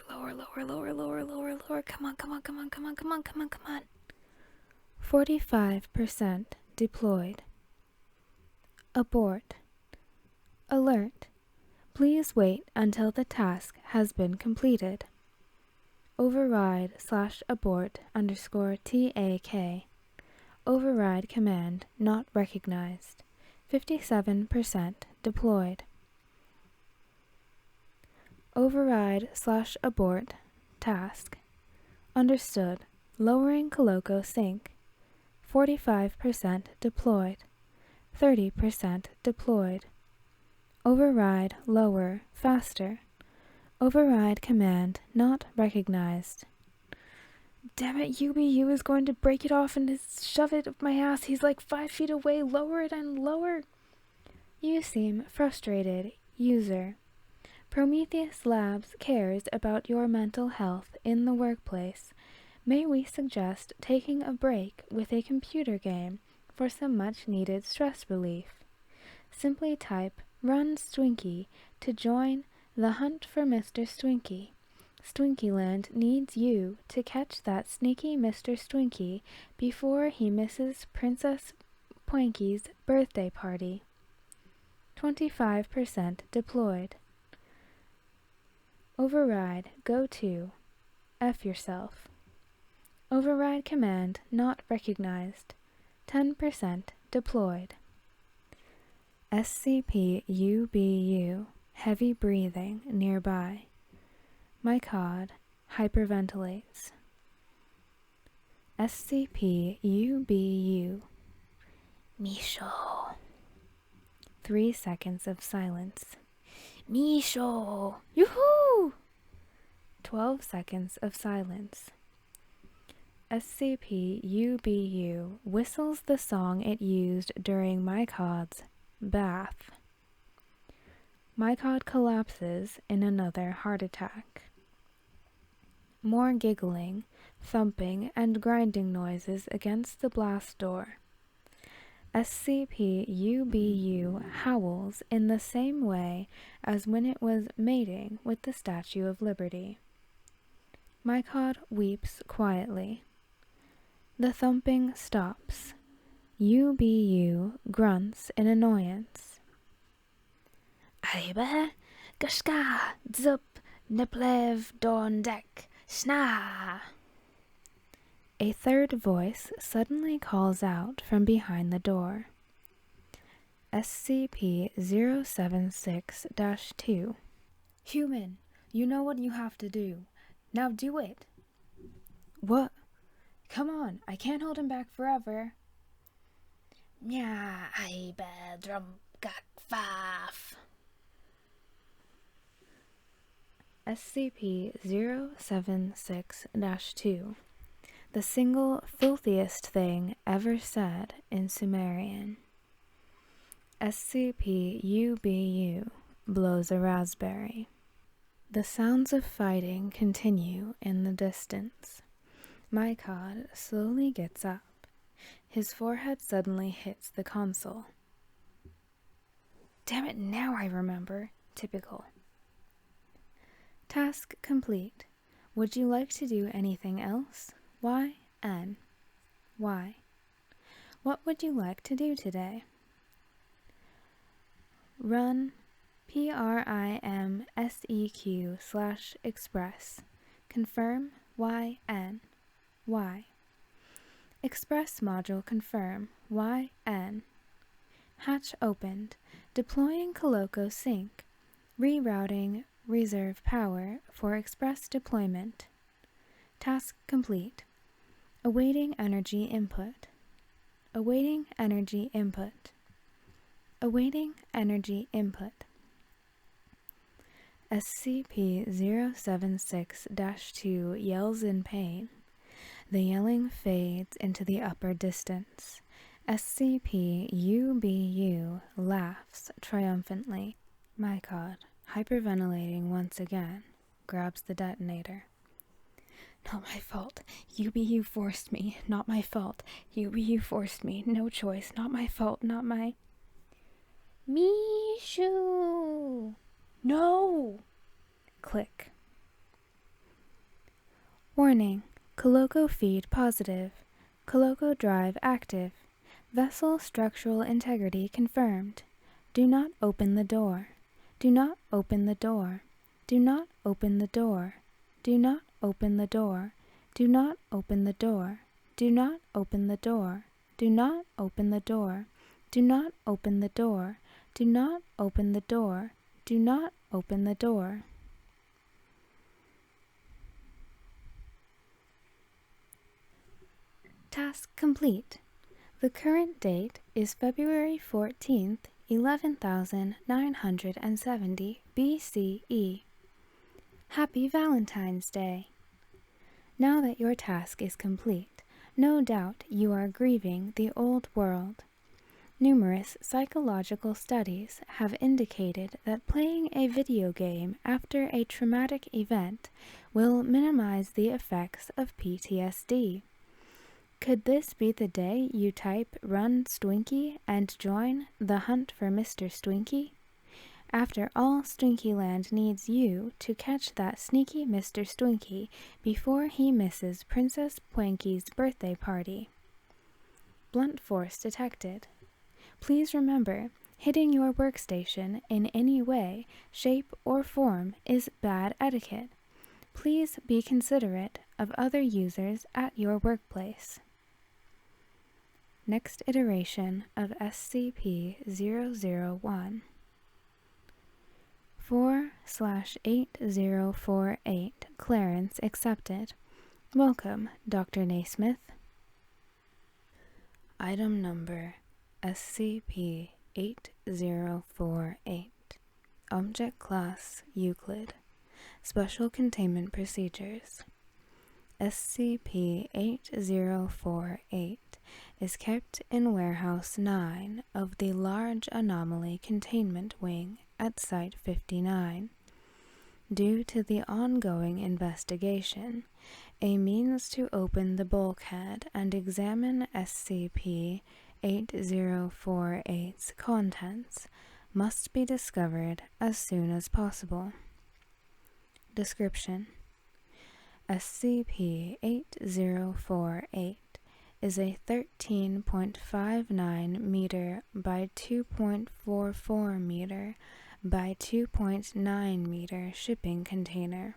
Come on. 45% deployed. Abort. Alert. Please wait until the task has been completed. Override/abort_TAK. Override command not recognized. 57% deployed. Override/abort task. Understood. Lowering Coloco sync. 45% deployed. 30% deployed. Override lower faster. Override command not recognized. Damn it, UBU is going to break it off and shove it up my ass. He's like 5 feet away. Lower it and lower. You seem frustrated, user. Prometheus Labs cares about your mental health in the workplace. May we suggest taking a break with a computer game for some much-needed stress relief? Simply type Run Swinky to join the hunt for Mr. Swinky. Swinkyland needs you to catch that sneaky Mr. Swinky before he misses Princess Poinky's birthday party. 25% deployed. Override go to F yourself. Override command not recognized. 10% deployed. SCP-UBU. Heavy breathing nearby. Mycod hyperventilates. SCP-UBU. Misho. 3 seconds of silence. Misho! Yoo-hoo! 12 seconds of silence. SCP-UBU whistles the song it used during Mycod's bath. Mycod collapses in another heart attack. More giggling, thumping, and grinding noises against the blast door. SCP-UBU howls in the same way as when it was mating with the Statue of Liberty. Mycod weeps quietly. The thumping stops. UBU grunts in annoyance. Aiba, gashka, zup, neplev, dondek, shna. A third voice suddenly calls out from behind the door. SCP-076-2. Human, you know what you have to do. Now do it. What? Come on, I can't hold him back forever. Nya, aiba, drum, gak, faf. SCP-076-2. The single filthiest thing ever said in Sumerian. SCP-UBU blows a raspberry. The sounds of fighting continue in the distance. Mycod slowly gets up. His forehead suddenly hits the console. Damn it, now I remember. Typical. Task complete. Would you like to do anything else? Y. N. Y. What would you like to do today? Run PRIMSEQ/express. confirm YN. Y. Express module confirm YN. Hatch opened. Deploying Coloco sync. Rerouting reserve power for express deployment. Task complete. Awaiting energy input. Awaiting energy input. Awaiting energy input. SCP-076-2 yells in pain. The yelling fades into the upper distance. SCP-UBU laughs triumphantly. My God, hyperventilating once again, grabs the detonator. Not my fault. UBU forced me. Not my fault. UBU forced me. No choice. Not my fault. Not my... Mishu! No! Click. Warning. Coloco feed positive. Coloco drive active. Vessel structural integrity confirmed. Do not open the door. Do not open the door. Do not open the door. Do not open the door. Do not open the door. Do not open the door. Do not open the door. Do not open the door. Do not open the door. Do not open the door. Task complete. The current date is February 14th, 11,970 BCE. Happy Valentine's Day! Now that your task is complete, no doubt you are grieving the old world. Numerous psychological studies have indicated that playing a video game after a traumatic event will minimize the effects of PTSD. Could this be the day you type Run Stinky and join the hunt for Mr. Stinky? After all, Stinkyland needs you to catch that sneaky Mr. Stinky before he misses Princess Planky's birthday party. Blunt force detected. Please remember, hitting your workstation in any way, shape, or form is bad etiquette. Please be considerate of other users at your workplace. Next iteration of SCP-001 4/8048 clearance accepted. Welcome, Dr. Naismith. Item number SCP-8048. Object Class Euclid. Special Containment Procedures. SCP-8048 is kept in Warehouse 9 of the Large Anomaly Containment Wing at Site-59. Due to the ongoing investigation, a means to open the bulkhead and examine SCP-8048's contents must be discovered as soon as possible. Description: SCP-8048 is a 13.59 meter by 2.44 meter by 2.9 meter shipping container.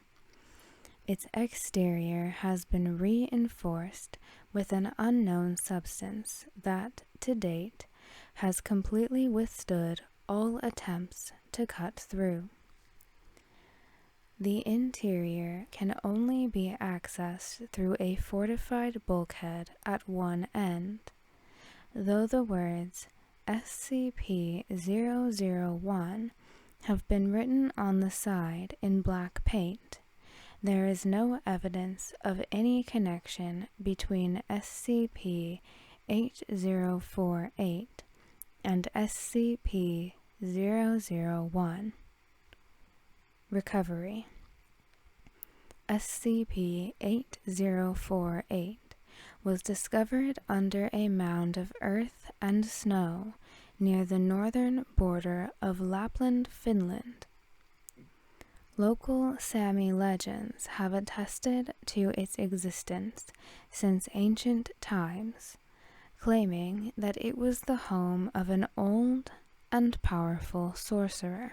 Its exterior has been reinforced with an unknown substance that, to date, has completely withstood all attempts to cut through. The interior can only be accessed through a fortified bulkhead at one end, though the words SCP-001 have been written on the side in black paint. There is no evidence of any connection between SCP-8048 and SCP-001. Recovery: SCP-8048 was discovered under a mound of earth and snow near the northern border of Lapland, Finland. Local Sami legends have attested to its existence since ancient times, claiming that it was the home of an old and powerful sorcerer.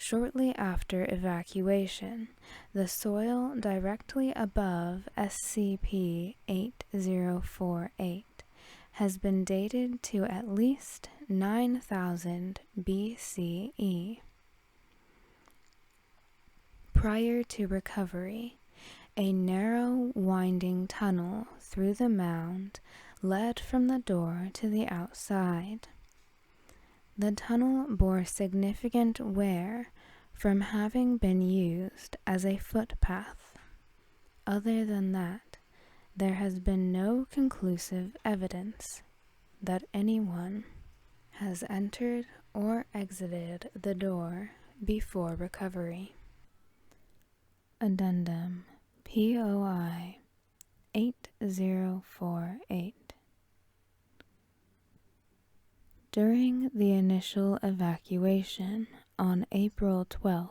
Shortly after evacuation, the soil directly above SCP-8048 has been dated to at least 9000 BCE. Prior to recovery, a narrow, winding tunnel through the mound led from the door to the outside. The tunnel bore significant wear from having been used as a footpath. Other than that, there has been no conclusive evidence that anyone has entered or exited the door before recovery. Addendum POI 8048. During the initial evacuation on April 12,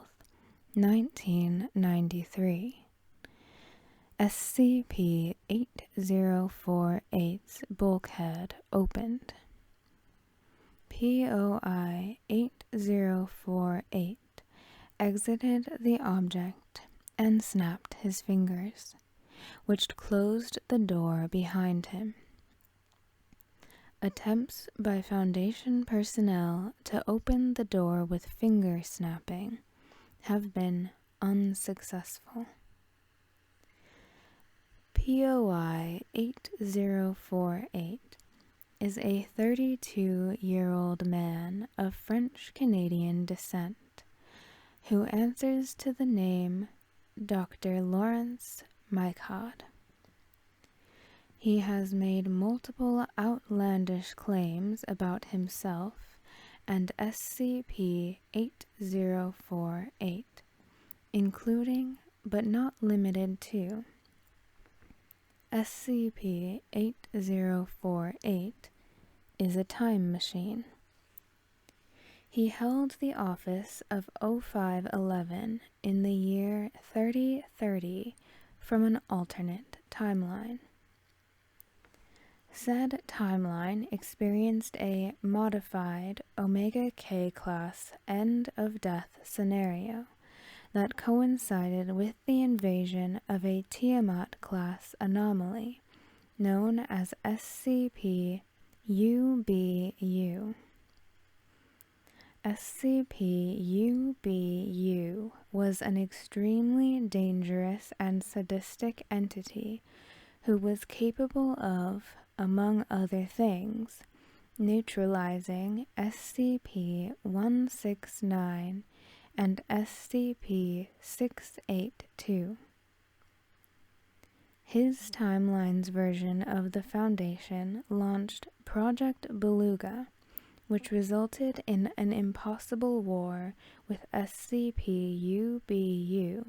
1993, SCP-8048's bulkhead opened. POI 8048 exited the object and snapped his fingers, which closed the door behind him. Attempts by Foundation personnel to open the door with finger snapping have been unsuccessful. POI 8048 is a 32-year-old man of French-Canadian descent who answers to the name Dr. Lawrence Mycod. He has made multiple outlandish claims about himself and SCP-8048, including, but not limited to, SCP-8048 is a time machine. He held the office of 0511 in the year 3030 from an alternate timeline. Said timeline experienced a modified Omega K class end of death scenario that coincided with the invasion of a Tiamat class anomaly known as SCP-UBU. SCP-UBU was an extremely dangerous and sadistic entity who was capable of, among other things, neutralizing SCP-169 and SCP-682. His timeline's version of the Foundation launched Project Beluga, which resulted in an impossible war with SCP-UBU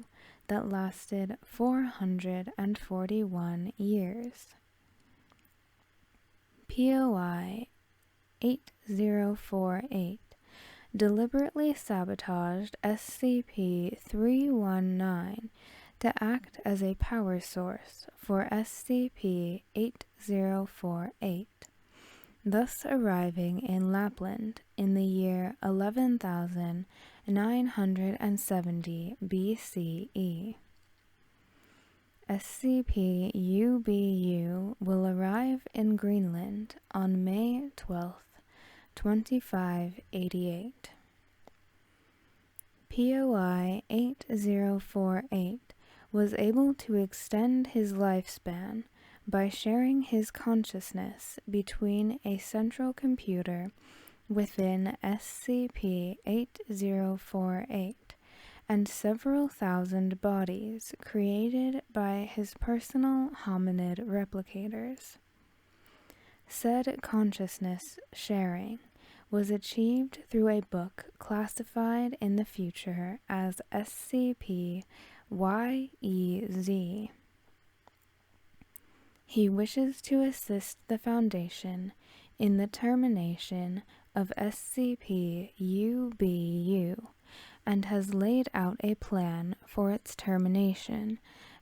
that lasted 441 years. POI 8048 deliberately sabotaged SCP-319 to act as a power source for SCP-8048, thus arriving in Lapland in the year 11,970 BCE. SCP-UBU will arrive in Greenland on May 12, 2588. POI 8048 was able to extend his lifespan by sharing his consciousness between a central computer within SCP-8048 and several thousand bodies created by his personal hominid replicators. Said consciousness sharing was achieved through a book classified in the future as SCP-YEZ. He wishes to assist the Foundation in the termination of SCP-UBU and has laid out a plan for its termination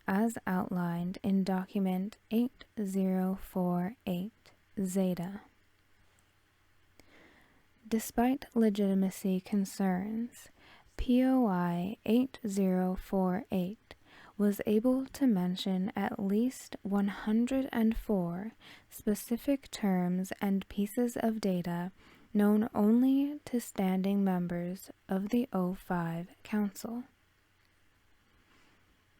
as outlined in Document 8048 Zeta. Despite legitimacy concerns, POI 8048 was able to mention at least 104 specific terms and pieces of data known only to standing members of the O5 Council.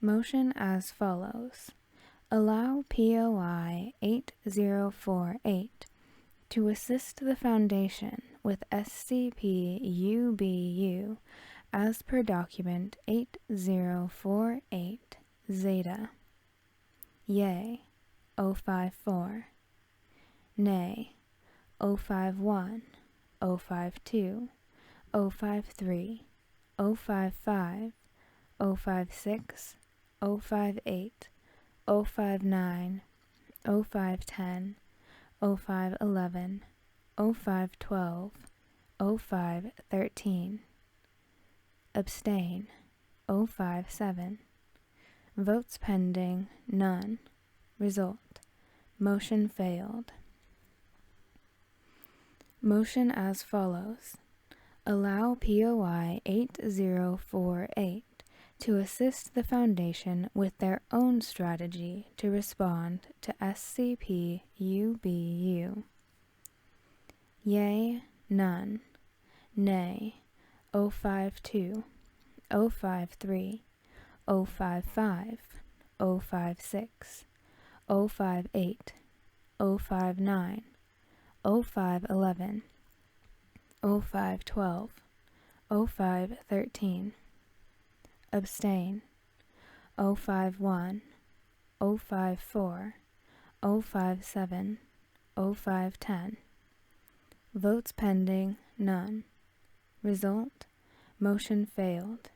Motion as follows. Allow POI 8048 to assist the Foundation with SCP-UBU as per document 8048 Zeta. Yay, 054. Nay, 051, 052, 053, 055, 056, 058, 059, 0510, 0511, 0512, 0513. Abstain, 057. Votes pending, none. Result, motion failed. Motion as follows. Allow POI 8048 to assist the Foundation with their own strategy to respond to SCP-UBU. Yay, none. Nay, 052, 053, 055, 056, 058, 059, 0511, 0512, 0513. Abstain, 051, 054, 057, 0510. Votes pending, none. Result, motion failed.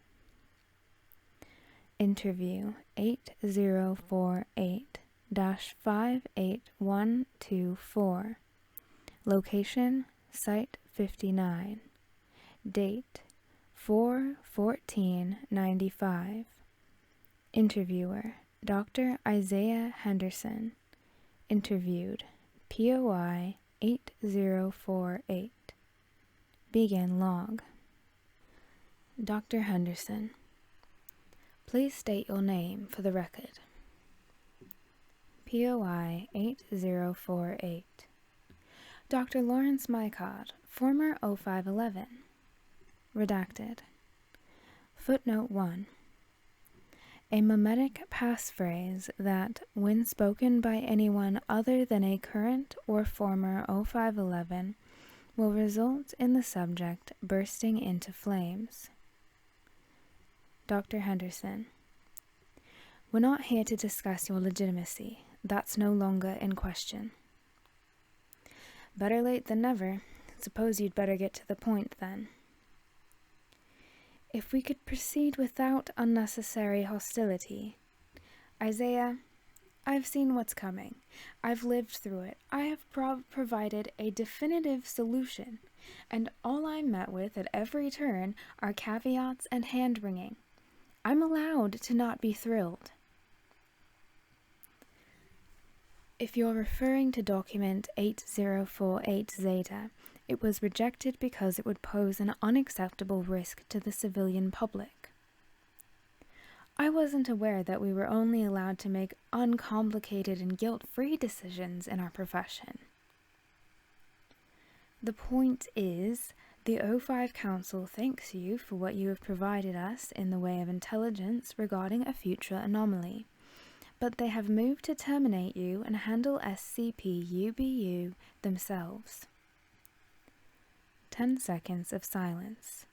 Interview 8048-58124. Location, Site 59. Date, 4/14/95. Interviewer, Dr. Isaiah Henderson. Interviewed, POI 8048. Begin log. Dr. Henderson, please state your name for the record. POI 8048. Dr. Lawrence Mycott, former O511. Redacted. Footnote 1. A mimetic passphrase that, when spoken by anyone other than a current or former O511, will result in the subject bursting into flames. Dr. Henderson, we're not here to discuss your legitimacy. That's no longer in question. Better late than never. Suppose you'd better get to the point then. If we could proceed without unnecessary hostility. Isaiah, I've seen what's coming. I've lived through it. I have provided a definitive solution, and all I'm met with at every turn are caveats and hand-wringing. I'm allowed to not be thrilled. If you're referring to document 8048 Zeta, it was rejected because it would pose an unacceptable risk to the civilian public. I wasn't aware that we were only allowed to make uncomplicated and guilt-free decisions in our profession. The point is, the O5 Council thanks you for what you have provided us in the way of intelligence regarding a future anomaly, but they have moved to terminate you and handle SCP-UBU themselves. 10 seconds of silence.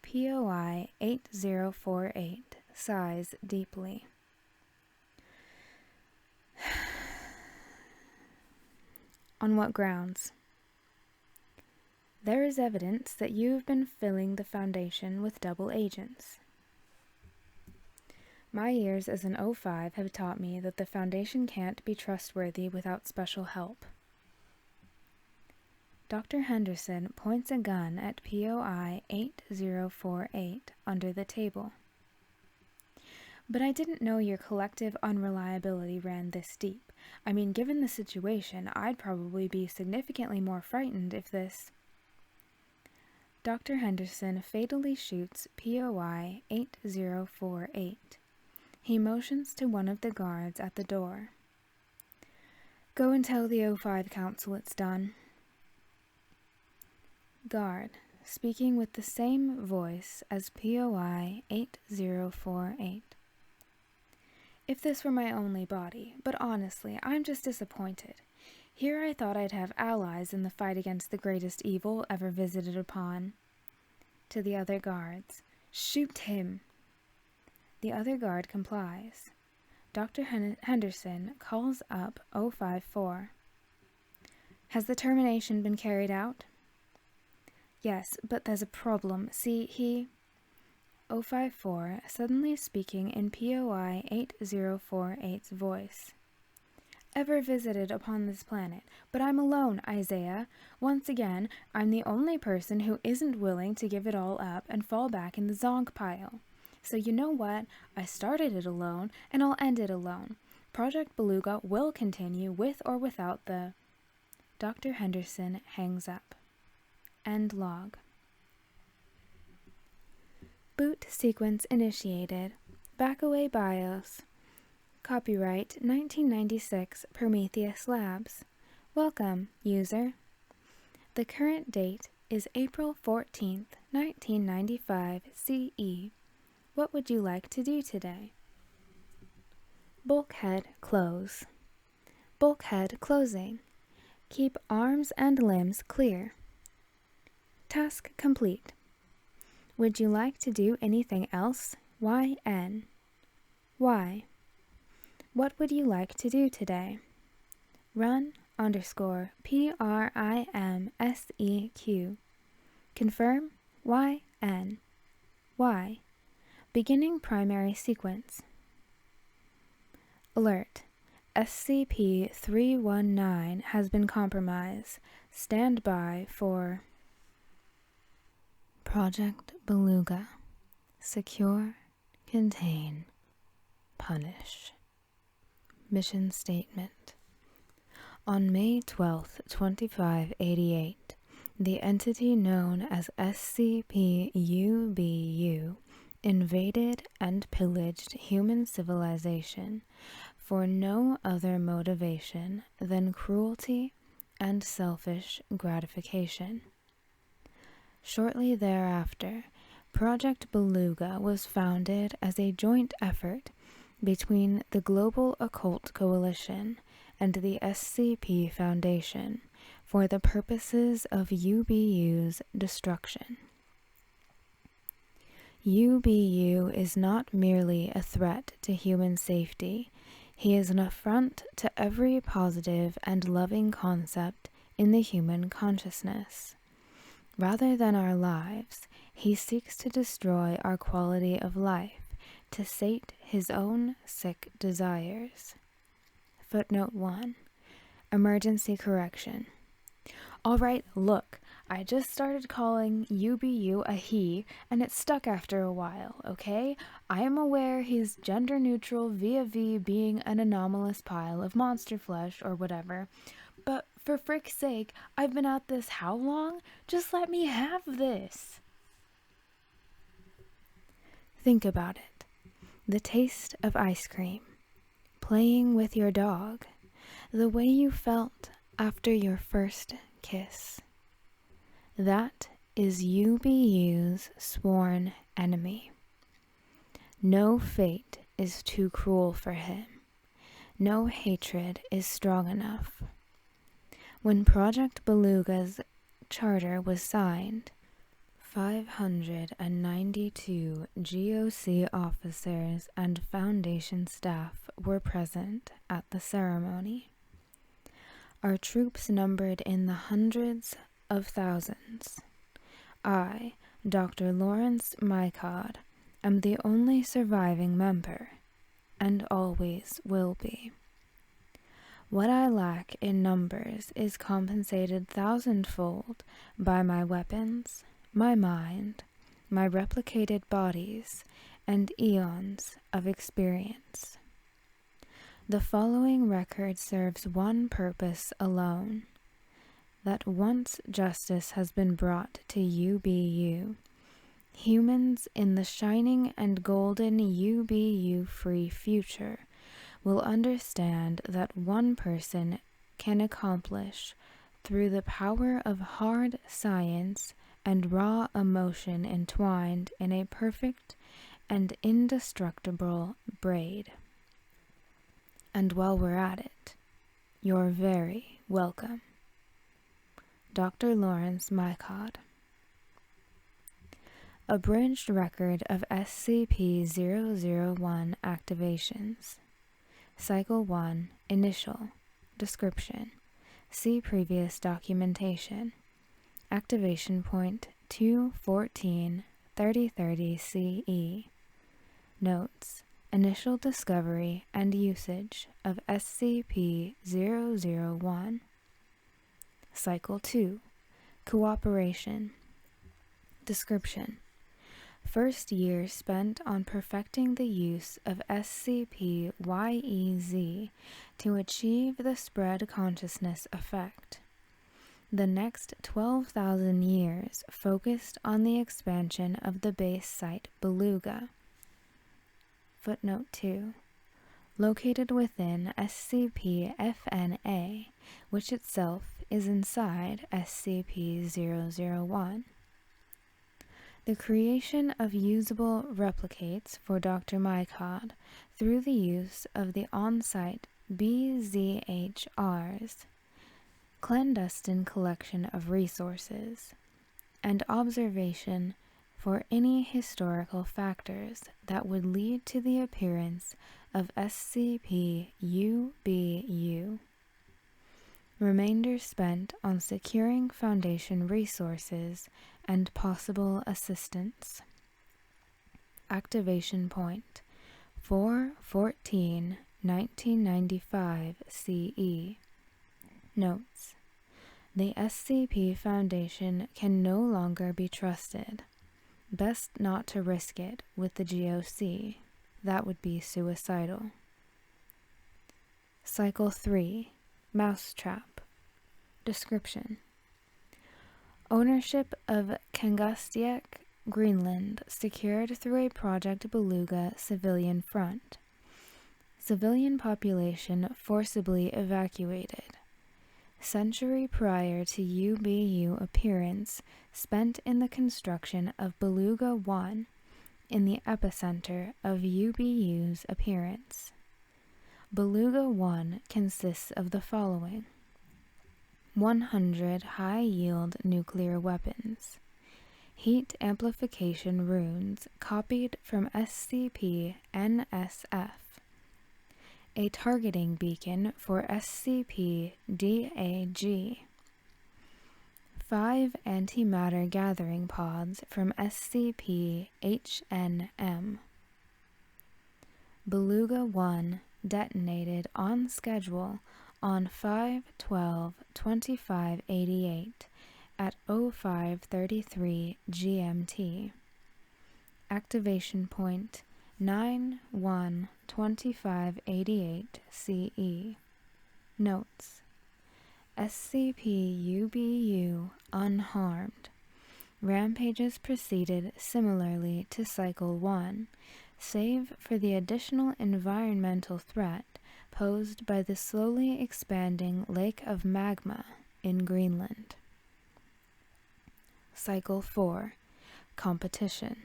POI 8048 sighs deeply. On what grounds? There is evidence that you have been filling the Foundation with double agents. My years as an O5 have taught me that the Foundation can't be trustworthy without special help. Dr. Henderson points a gun at POI 8048 under the table. But I didn't know your collective unreliability ran this deep. I mean, given the situation, I'd probably be significantly more frightened if this... Dr. Henderson fatally shoots POI 8048. He motions to one of the guards at the door. Go and tell the O5 Council it's done. Guard, speaking with the same voice as POI 8048. If this were my only body, but honestly, I'm just disappointed. Here I thought I'd have allies in the fight against the greatest evil ever visited upon. To the other guards, shoot him! The other guard complies. Dr. Henderson calls up 054. Has the termination been carried out? Yes, but there's a problem. See, he... 054, suddenly speaking in POI 8048's voice. Ever visited upon this planet, but I'm alone, Isaiah. Once again, I'm the only person who isn't willing to give it all up and fall back in the zonk pile. So you know what? I started it alone, and I'll end it alone. Project Beluga will continue with or without the... Dr. Henderson hangs up. End log. Boot sequence initiated. Backaway BIOS. Copyright 1996 Prometheus Labs. Welcome, user. The current date is April 14th, 1995 CE. What would you like to do today? Bulkhead close. Bulkhead closing. Keep arms and limbs clear. Task complete. Would you like to do anything else? YN. Why? What would you like to do today? Run _PRIMSEQ. Confirm YN. Why? Beginning primary sequence. Alert. SCP-319 has been compromised. Stand by for... Project Beluga. Secure, contain, punish. Mission Statement. On May 12, 2588, the entity known as SCP-UBU invaded and pillaged human civilization for no other motivation than cruelty and selfish gratification. Shortly thereafter, Project Beluga was founded as a joint effort between the Global Occult Coalition and the SCP Foundation for the purposes of UBU's destruction. UBU is not merely a threat to human safety, he is an affront to every positive and loving concept in the human consciousness. Rather than our lives, he seeks to destroy our quality of life to sate his own sick desires. Footnote 1. Emergency correction. Alright, look, I just started calling UBU a he, and it stuck after a while, okay? I am aware he's gender neutral via V being an anomalous pile of monster flesh or whatever, but for frick's sake, I've been at this how long? Just let me have this. Think about it. The taste of ice cream, playing with your dog, the way you felt after your first kiss. That is UBU's sworn enemy. No fate is too cruel for him. No hatred is strong enough. When Project Beluga's charter was signed, 592 GOC officers and Foundation staff were present at the ceremony. Our troops numbered in the hundreds of thousands. I, Dr. Lawrence Mycod, am the only surviving member, and always will be. What I lack in numbers is compensated thousandfold by my weapons, my mind, my replicated bodies, and eons of experience. The following record serves one purpose alone, that once justice has been brought to UBU, humans in the shining and golden UBU free future will understand that one person can accomplish, through the power of hard science and raw emotion entwined in a perfect and indestructible braid. And while we're at it, you're very welcome. Dr. Lawrence Mycott. Abridged record of SCP-001 activations. Cycle 1, Initial. Description. See previous documentation. Activation point 214-3030 CE. Notes. Initial discovery and usage of SCP-001. Cycle 2. Cooperation. Description. First year spent on perfecting the use of SCP-YEZ to achieve the spread consciousness effect. The next 12,000 years focused on the expansion of the base site Beluga. Footnote 2. Located within SCP-FNA, which itself is inside SCP-001. The creation of usable replicates for Dr. Mycott through the use of the on-site BZHRs, clandestine collection of resources, and observation for any historical factors that would lead to the appearance of SCP-UBU. Remainder spent on securing Foundation resources and possible assistance. Activation point 4/14/1995 CE. Notes. The SCP Foundation can no longer be trusted. Best not to risk it with the GOC. That would be suicidal. Cycle 3. Mousetrap. Description. Ownership of Kangastiak, Greenland, secured through a Project Beluga civilian front. Civilian population forcibly evacuated. Century prior to UBU appearance spent in the construction of Beluga 1, in the epicenter of UBU's appearance. Beluga 1 consists of the following: 100 high-yield nuclear weapons, heat amplification runes copied from SCP-NSF, a targeting beacon for SCP-DAG, 5 antimatter gathering pods from SCP-HNM. Beluga 1 detonated on schedule on 5/12/2588 at 05:33 GMT. Activation point 9/1/2588 CE. Notes. SCP-UBU unharmed. Rampages proceeded similarly to Cycle 1, save for the additional environmental threat posed by the slowly expanding lake of magma in Greenland. Cycle 4. Competition.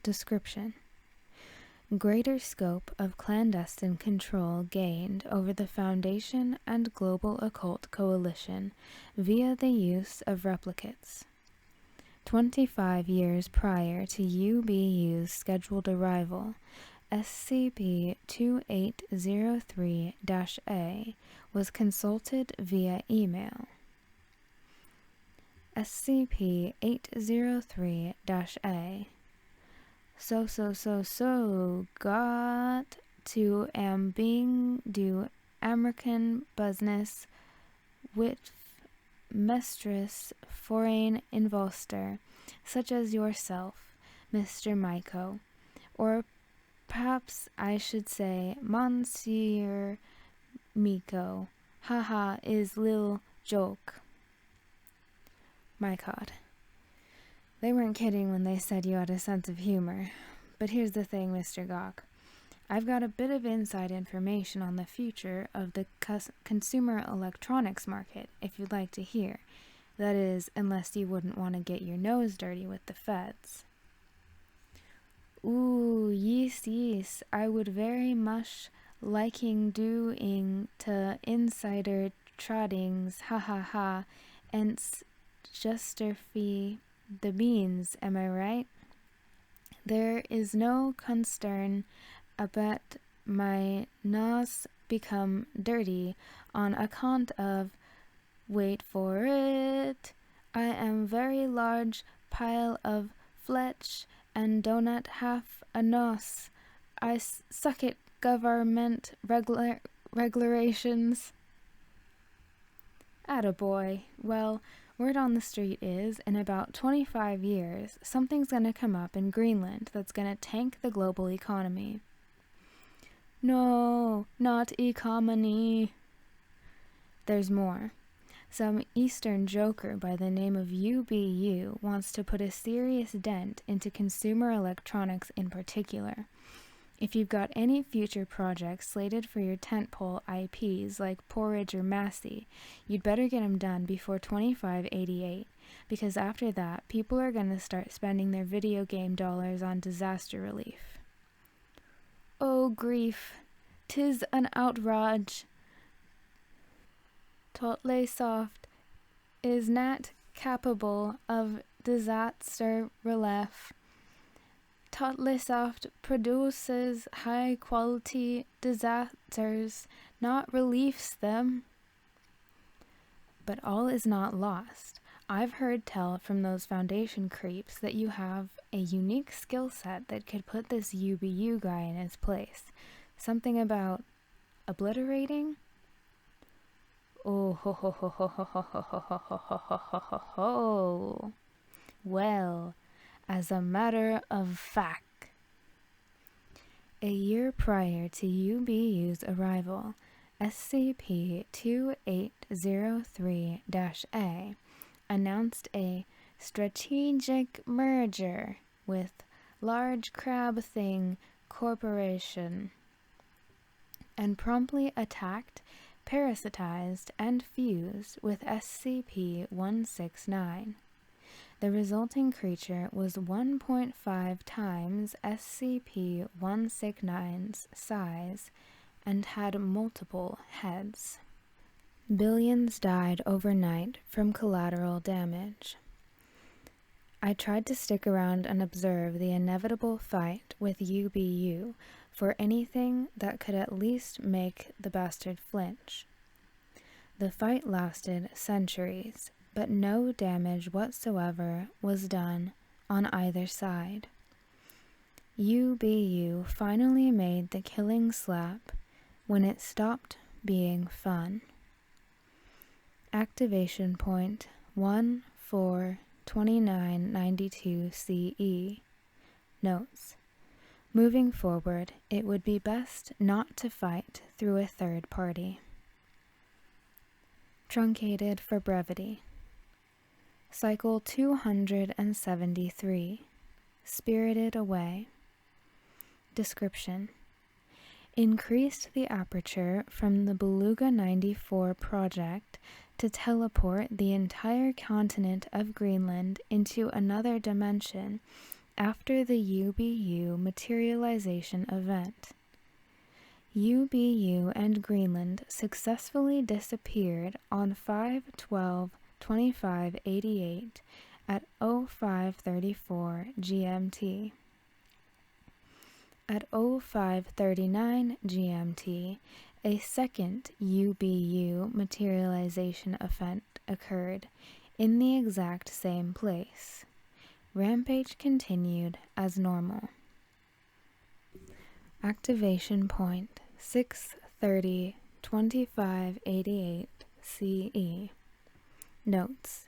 Description. Greater scope of clandestine control gained over the Foundation and Global Occult Coalition via the use of replicates. 25 years prior to UBU's scheduled arrival, SCP-2803-A was consulted via email. SCP-803-A. So got to being do American business with mistress foreign investor such as yourself, Mr. Myco, or perhaps I should say Monsieur Miko. Haha is lil joke. My God. They weren't kidding when they said you had a sense of humor. But here's the thing, Mr. Gawk. I've got a bit of inside information on the future of the consumer electronics market, if you'd like to hear. That is, unless you wouldn't want to get your nose dirty with the feds. Ooh, yes, I would very much liking doing to insider tradings, ha ha ha, and justerfy the beans, am I right? There is no concern about my nose become dirty on account of, wait for it, I am very large pile of flesh and donut half a nose. I suck it government regulations. Attaboy. Well, word on the street is, in about 25 years, something's gonna come up in Greenland that's gonna tank the global economy. No, not economy. There's more. Some Eastern joker by the name of UBU wants to put a serious dent into consumer electronics in particular. If you've got any future projects slated for your tentpole IPs like Porridge or Massey, you'd better get them done before 2588, because after that, people are going to start spending their video game dollars on disaster relief. Oh grief, 'tis an outrage. Totally soft is not capable of disaster relief. Totally soft produces high quality disasters, not reliefs them. But all is not lost. I've heard tell from those Foundation creeps that you have a unique skill set that could put this UBU guy in his place. Something about obliterating? Oh ho ho ho ho ho ho ho ho ho ho ho ho ho ho. Well, as a matter of fact, a year prior to UBU's arrival, SCP-2803-A announced a strategic merger with Large Crab Thing Corporation and promptly attacked, parasitized, and fused with SCP-169. The resulting creature was 1.5 times SCP-169's size and had multiple heads. Billions died overnight from collateral damage. I tried to stick around and observe the inevitable fight with UBU for anything that could at least make the bastard flinch. The fight lasted centuries, but no damage whatsoever was done on either side. UBU finally made the killing slap when it stopped being fun. Activation point 142992 CE. Notes. Moving forward, it would be best not to fight through a third party. Truncated for brevity. Cycle 273. Spirited Away. Description. Increased the aperture from the Beluga 94 project to teleport the entire continent of Greenland into another dimension after the UBU materialization event. UBU and Greenland successfully disappeared on 5/12/2588 at 0534 GMT. At 0539 GMT, a second UBU materialization event occurred in the exact same place. Rampage continued as normal. Activation point 6:30/2588 CE. Notes.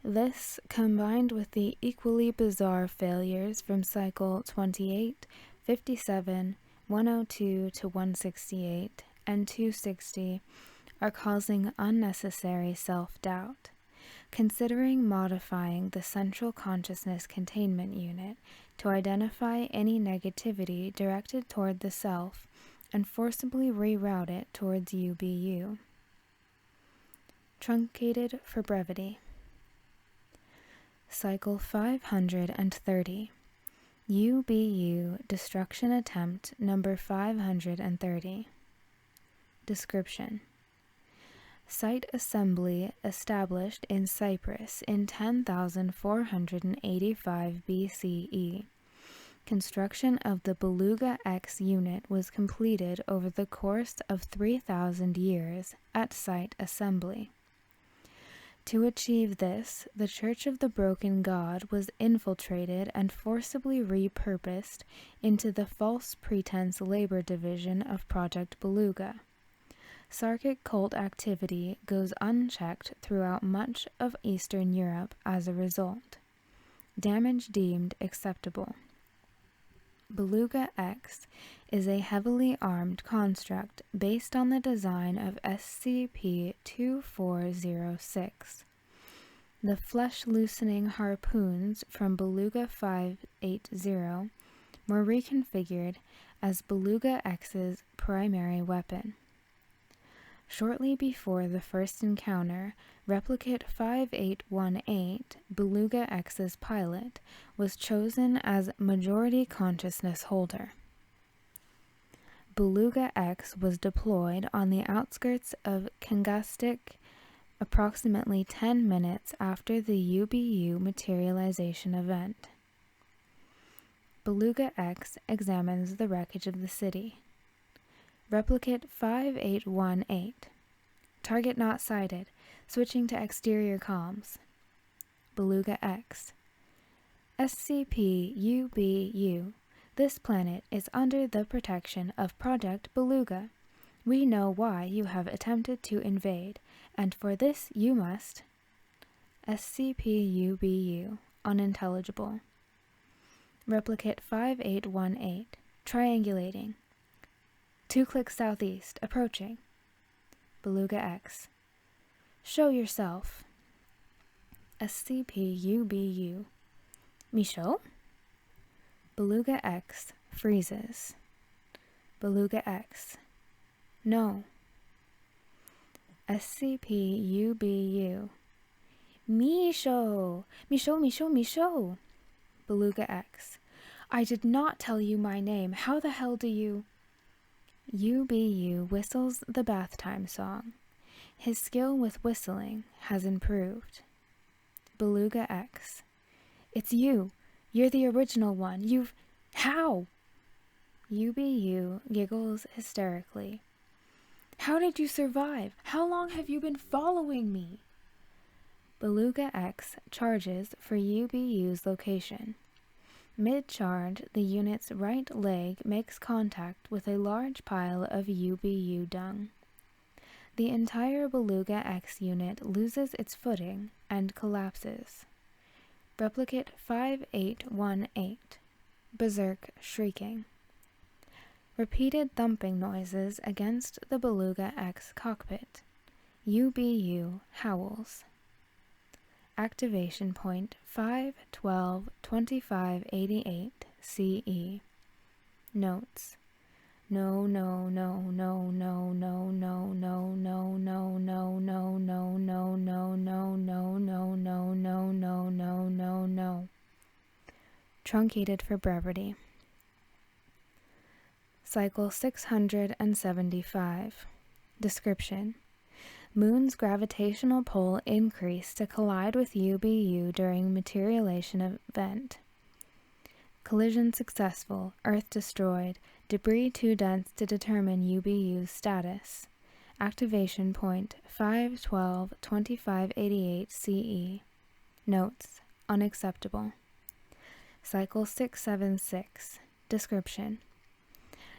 This, combined with the equally bizarre failures from cycle 28, 57, 102 to 168, and 260, are causing unnecessary self-doubt. considering modifying the central consciousness containment unit to identify any negativity directed toward the self and forcibly reroute it towards UBU. Truncated for brevity. Cycle 530. UBU Destruction Attempt number 530. Description: Site assembly established in Cyprus in 10,485 BCE. Construction of the Beluga X unit was completed over the course of 3,000 years at site assembly. To achieve this, the Church of the Broken God was infiltrated and forcibly repurposed into the False Pretense Labor Division of Project Beluga. Sarkic cult activity goes unchecked throughout much of Eastern Europe as a result. Damage deemed acceptable. Beluga X is a heavily armed construct based on the design of SCP-2406. The flesh-loosening harpoons from Beluga 580 were reconfigured as Beluga X's primary weapon. Shortly before the first encounter, Replicate 5818, Beluga X's pilot, was chosen as majority consciousness holder. Beluga X was deployed on the outskirts of Kangastik approximately 10 minutes after the UBU materialization event. Beluga X examines the wreckage of the city. Replicate 5818. Target not sighted. Switching to exterior comms. Beluga X. SCP-UBU. This planet is under the protection of Project Beluga. We know why you have attempted to invade, and for this you must... SCP-UBU. Unintelligible. Replicate 5818. Triangulating. 2 clicks southeast. Approaching. Beluga X. Show yourself. SCP-UBU. Micho? Beluga X freezes. Beluga X. No. SCP-UBU. Micho! Micho! Beluga X. I did not tell you my name. How the hell do you... UBU whistles the bath time song. His skill with whistling has improved. Beluga X. It's you. You're the original one. You've... How? UBU giggles hysterically. How did you survive? How long have you been following me? Beluga X charges for UBU's location. Mid-charge, the unit's right leg makes contact with a large pile of UBU dung. The entire Beluga X unit loses its footing and collapses. Replicate 5818. Berserk shrieking. Repeated thumping noises against the Beluga X cockpit. UBU howls. Activation point 5122588 CE. Notes. No. Truncated for brevity. Cycle 675. Description: Moon's gravitational pull increased to collide with UBU during materialization event. Collision successful. Earth destroyed. Debris too dense to determine UBU's status. Activation point 5122588 CE. Notes. Unacceptable. Cycle 676. Description: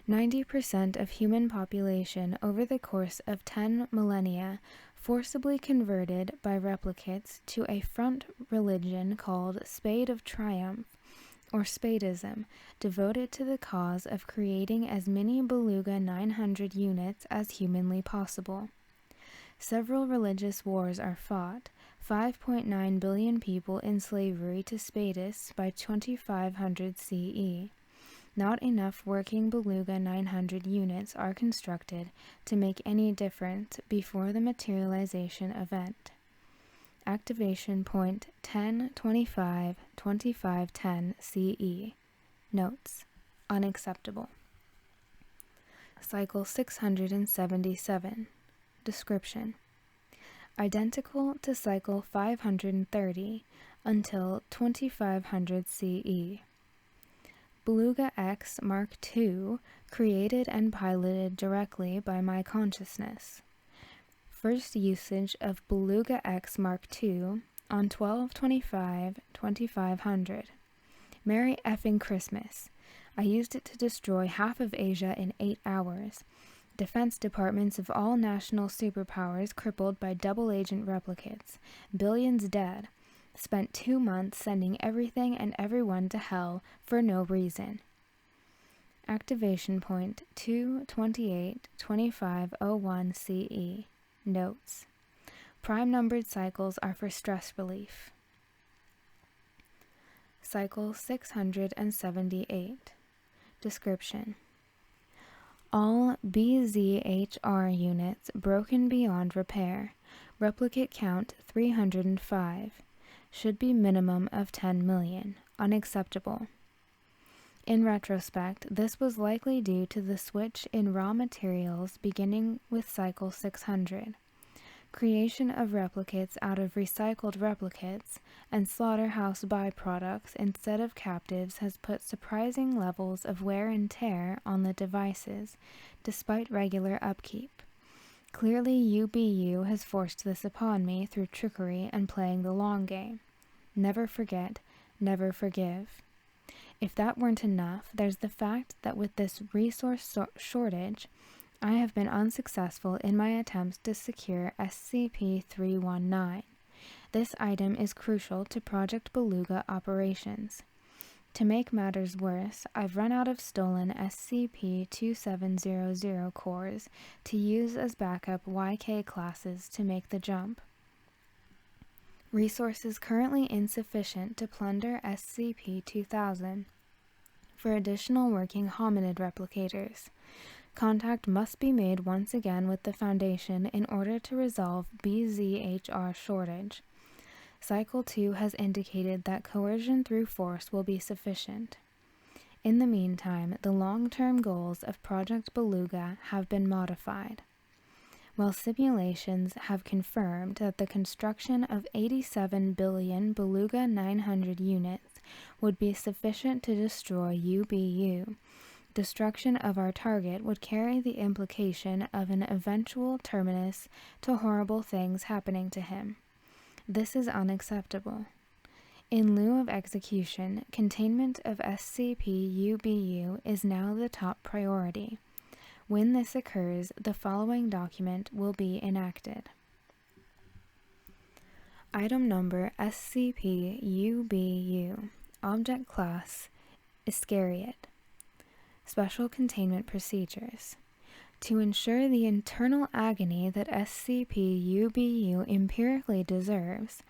90% of human population over the course of 10 millennia forcibly converted by replicates to a front religion called Spade of Triumph, or Spadism, devoted to the cause of creating as many Beluga 900 units as humanly possible. Several religious wars are fought, 5.9 billion people in slavery to Spadis by 2500 CE. Not enough working Beluga 900 units are constructed to make any difference before the materialization event. Activation point 10-25-2510 CE. Notes: unacceptable. Cycle 677. Description: identical to cycle 530 until 2500 CE. Beluga X Mark II, created and piloted directly by my consciousness. First usage of Beluga X Mark II on 12/25/2500. Merry effing Christmas. I used it to destroy half of Asia in 8 hours. Defense departments of all national superpowers crippled by double agent replicates. Billions dead. Spent 2 months sending everything and everyone to hell for no reason. Activation point 2-28-2501 CE. Notes: prime numbered cycles are for stress relief. Cycle 678. Description: all BZHR units broken beyond repair. Replicate count 305. Should be minimum of 10 million. Unacceptable. In retrospect, this was likely due to the switch in raw materials beginning with cycle 600. Creation of replicates out of recycled replicates and slaughterhouse byproducts instead of captives has put surprising levels of wear and tear on the devices, despite regular upkeep. Clearly UBU has forced this upon me through trickery and playing the long game. Never forget, never forgive. If that weren't enough, there's the fact that with this resource shortage, I have been unsuccessful in my attempts to secure SCP-319. This item is crucial to Project Beluga operations. To make matters worse, I've run out of stolen SCP-2700 cores to use as backup YK classes to make the jump. Resources currently insufficient to plunder SCP-2000. For additional working hominid replicators, contact must be made once again with the Foundation in order to resolve BZHR shortage. Cycle 2 has indicated that coercion through force will be sufficient. In the meantime, the long-term goals of Project Beluga have been modified. While simulations have confirmed that the construction of 87 billion Beluga 900 units would be sufficient to destroy UBU, destruction of our target would carry the implication of an eventual terminus to horrible things happening to him. This is unacceptable. In lieu of execution, containment of SCP-UBU is now the top priority. When this occurs, the following document will be enacted. Item number SCP-UBU. Object class Iscariot. Special containment procedures. To ensure the internal agony that SCP-UBU empirically deserves,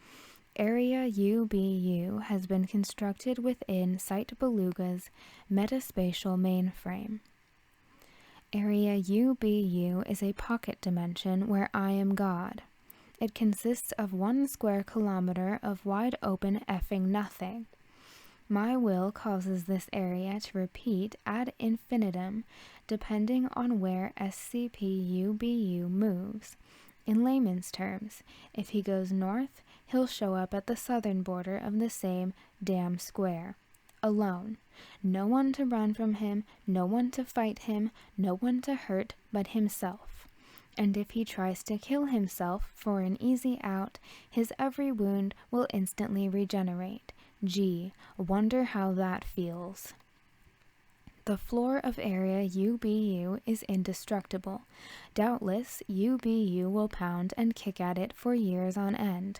Area UBU has been constructed within Site Beluga's metaspatial mainframe. Area UBU is a pocket dimension where I am God. It consists of 1 square kilometer of wide open effing nothing. My will causes this area to repeat ad infinitum depending on where SCP-UBU moves. In layman's terms, if he goes north, he'll show up at the southern border of the same damn square. Alone. No one to run from him, no one to fight him, no one to hurt but himself. And if he tries to kill himself for an easy out, his every wound will instantly regenerate. Gee, wonder how that feels. The floor of Area UBU is indestructible. Doubtless, UBU will pound and kick at it for years on end.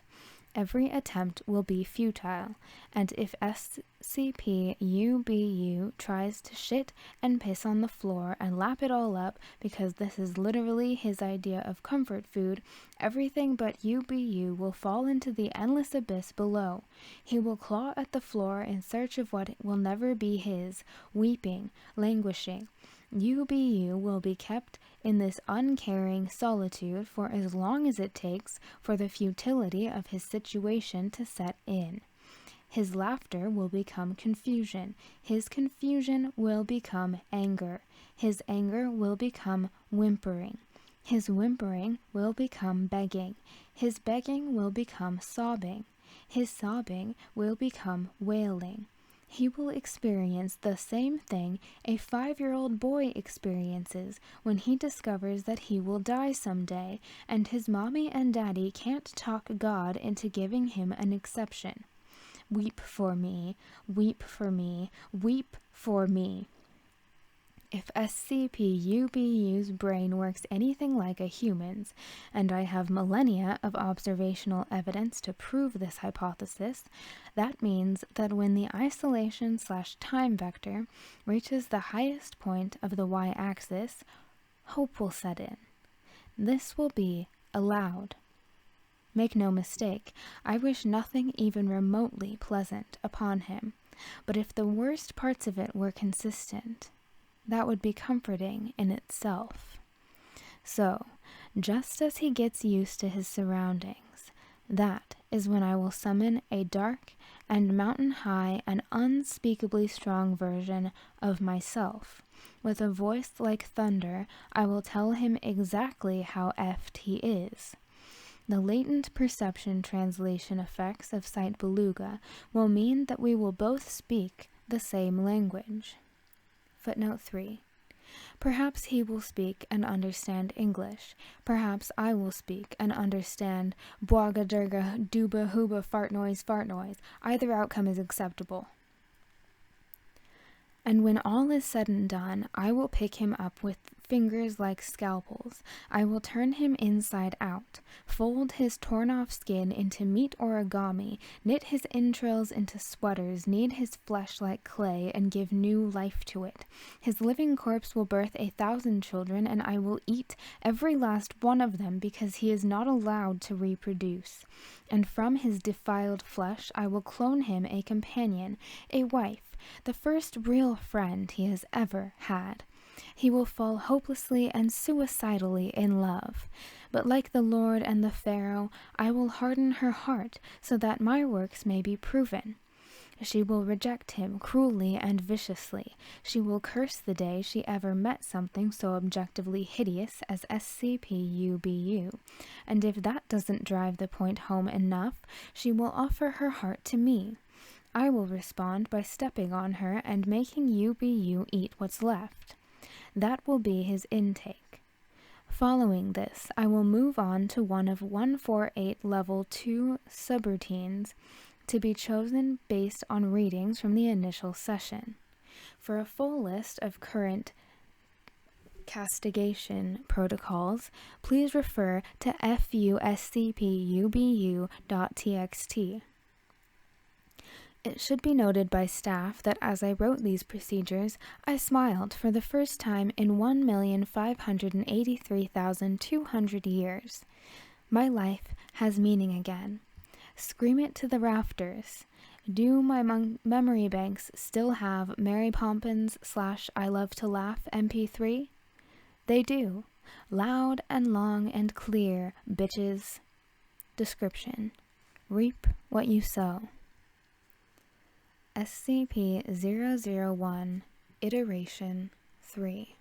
every attempt will be futile, and if SCP-UBU tries to shit and piss on the floor and lap it all up because this is literally his idea of comfort food, everything but UBU will fall into the endless abyss below. He will claw at the floor in search of what will never be his, weeping, languishing. UBU will be kept in this uncaring solitude for as long as it takes for the futility of his situation to set in. His laughter will become confusion. His confusion will become anger. His anger will become whimpering. His whimpering will become begging. His begging will become sobbing. His sobbing will become wailing. He will experience the same thing a 5-year-old boy experiences when he discovers that he will die someday, and his mommy and daddy can't talk God into giving him an exception. Weep for me, weep for me, weep for me. If SCP-UBU's brain works anything like a human's, and I have millennia of observational evidence to prove this hypothesis, that means that when the isolation/time vector reaches the highest point of the y-axis, hope will set in. This will be allowed. Make no mistake, I wish nothing even remotely pleasant upon him, but if the worst parts of it were consistent, that would be comforting in itself. So, just as he gets used to his surroundings, that is when I will summon a dark and mountain-high and unspeakably strong version of myself. With a voice like thunder, I will tell him exactly how effed he is. The latent perception translation effects of Sight Beluga will mean that we will both speak the same language. Footnote 3. Perhaps he will speak and understand English. Perhaps I will speak and understand Bwaga Durga Duba Hooba Fart Noise. Either outcome is acceptable. And when all is said and done, I will pick him up with fingers like scalpels. I will turn him inside out, fold his torn-off skin into meat origami, knit his entrails into sweaters, knead his flesh like clay, and give new life to it. His living corpse will birth 1,000 children, and I will eat every last one of them because he is not allowed to reproduce. And from his defiled flesh I will clone him a companion, a wife, the first real friend he has ever had. He will fall hopelessly and suicidally in love. But like the Lord and the Pharaoh, I will harden her heart so that my works may be proven. She will reject him cruelly and viciously. She will curse the day she ever met something so objectively hideous as SCP-UBU. And if that doesn't drive the point home enough, she will offer her heart to me. I will respond by stepping on her and making UBU eat what's left. That will be his intake. Following this, I will move on to one of 148 Level 2 subroutines to be chosen based on readings from the initial session. For a full list of current castigation protocols, please refer to fuscpubu.txt. It should be noted by staff that as I wrote these procedures, I smiled for the first time in 1,583,200 years. My life has meaning again. Scream it to the rafters. Do my memory banks still have Mary Poppins / I Love to Laugh MP3? They do. Loud and long and clear, bitches. Description. Reap what you sow. SCP-001 Iteration 3.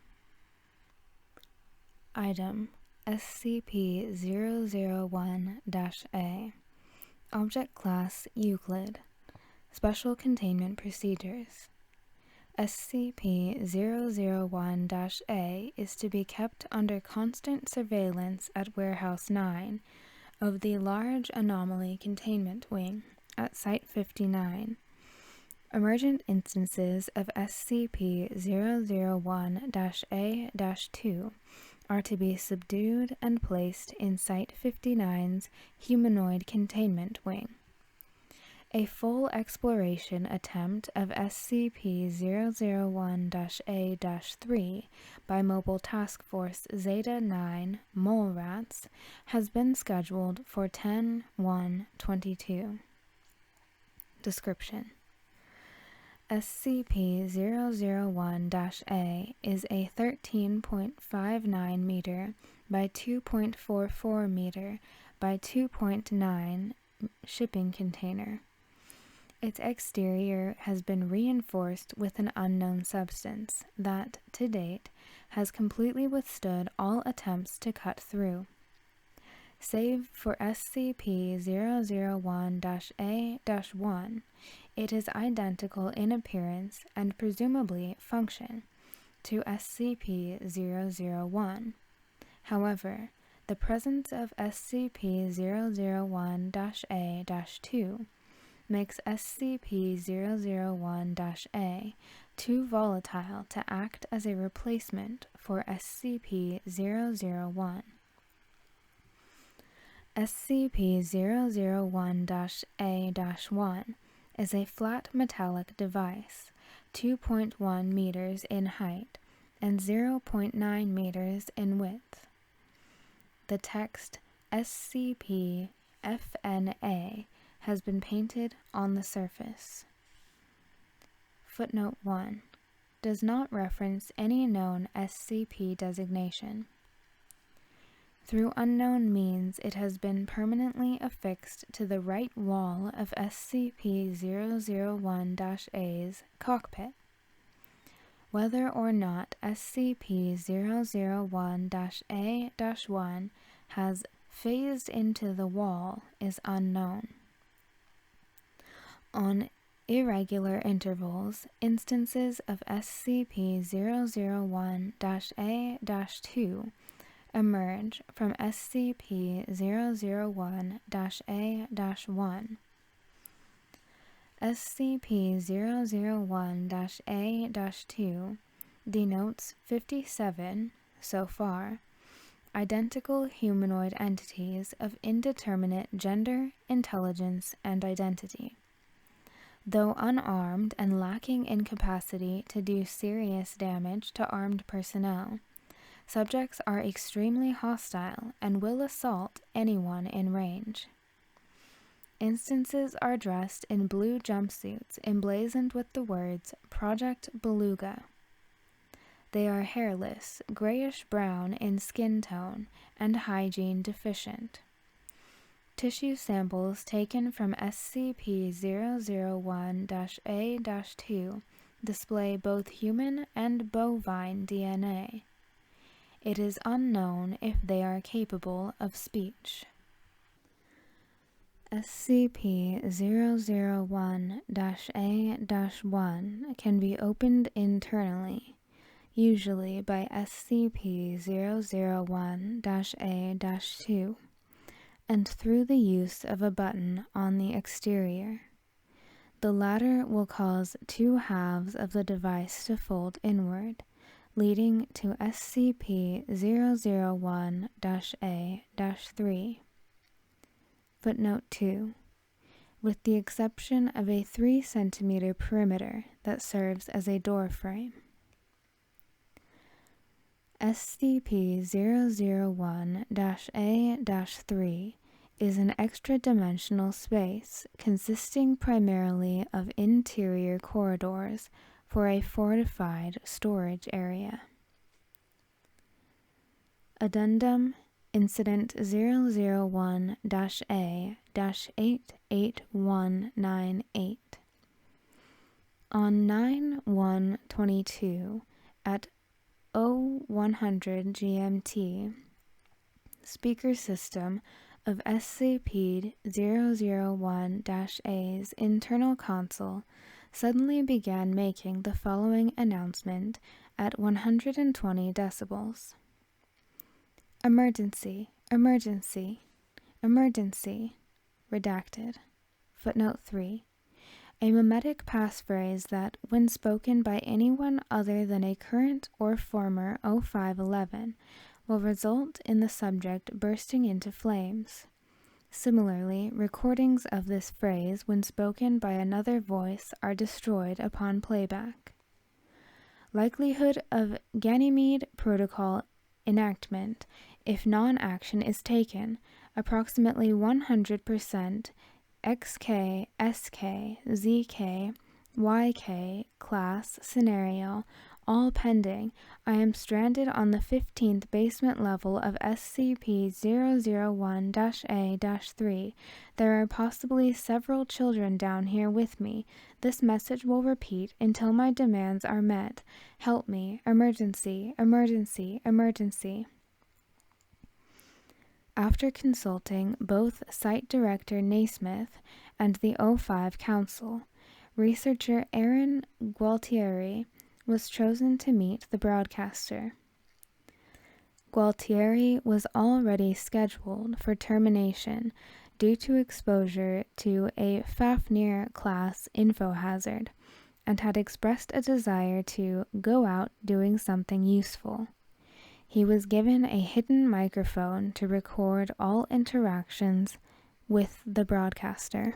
Item SCP-001-A. Object Class Euclid. Special Containment Procedures. SCP-001-A is to be kept under constant surveillance at Warehouse 9 of the Large Anomaly Containment Wing at Site-59. Emergent instances of SCP-001-A-2 are to be subdued and placed in Site-59's humanoid containment wing. A full exploration attempt of SCP-001-A-3 by Mobile Task Force Zeta-9 Mole Rats has been scheduled for 10/1/22. Description: SCP-001-A is a 13.59 meter by 2.44 meter by 2.9 shipping container. Its exterior has been reinforced with an unknown substance that, to date, has completely withstood all attempts to cut through. Save for SCP-001-A-1, it is identical in appearance and presumably function to SCP-001. However, the presence of SCP-001-A-2 makes SCP-001-A too volatile to act as a replacement for SCP-001. SCP-001-A-1 is a flat metallic device, 2.1 meters in height and 0.9 meters in width. The text SCP-FNA has been painted on the surface. Footnote 1 does not reference any known SCP designation. Through unknown means, it has been permanently affixed to the right wall of SCP-001-A's cockpit. Whether or not SCP-001-A-1 has phased into the wall is unknown. On irregular intervals, instances of SCP-001-A-2 emerge from SCP-001-A-1. SCP-001-A-2 denotes 57, so far, identical humanoid entities of indeterminate gender, intelligence, and identity. Though unarmed and lacking in capacity to do serious damage to armed personnel, subjects are extremely hostile and will assault anyone in range. Instances are dressed in blue jumpsuits emblazoned with the words Project Beluga. They are hairless, grayish-brown in skin tone, and hygiene deficient. Tissue samples taken from SCP-001-A-2 display both human and bovine DNA. It is unknown if they are capable of speech. SCP-001-A-1 can be opened internally, usually by SCP-001-A-2, and through the use of a button on the exterior. The latter will cause two halves of the device to fold inward, leading to SCP-001-A-3. Footnote 2. With the exception of a 3 cm perimeter that serves as a door frame. SCP-001-A-3 is an extra-dimensional space consisting primarily of interior corridors for a fortified storage area. Addendum Incident 001-A-88198. On 9/1/22 at 0100 GMT, speaker system of SCP-001-A's internal console suddenly began making the following announcement at 120 decibels. Emergency, emergency, emergency. Redacted. Footnote 3. A memetic passphrase that, when spoken by anyone other than a current or former 0511, will result in the subject bursting into flames. Similarly, recordings of this phrase when spoken by another voice are destroyed upon playback. Likelihood of Ganymede Protocol enactment if non-action is taken, approximately 100%. XK, SK, ZK, YK, class, scenario, all pending. I am stranded on the 15th basement level of SCP-001-A-3. There are possibly several children down here with me. This message will repeat until my demands are met. Help me. Emergency, emergency, emergency. After consulting both Site Director Naismith and the O5 Council, researcher Aaron Gualtieri was chosen to meet the broadcaster. Gualtieri was already scheduled for termination due to exposure to a Fafnir-class infohazard and had expressed a desire to go out doing something useful. He was given a hidden microphone to record all interactions with the broadcaster.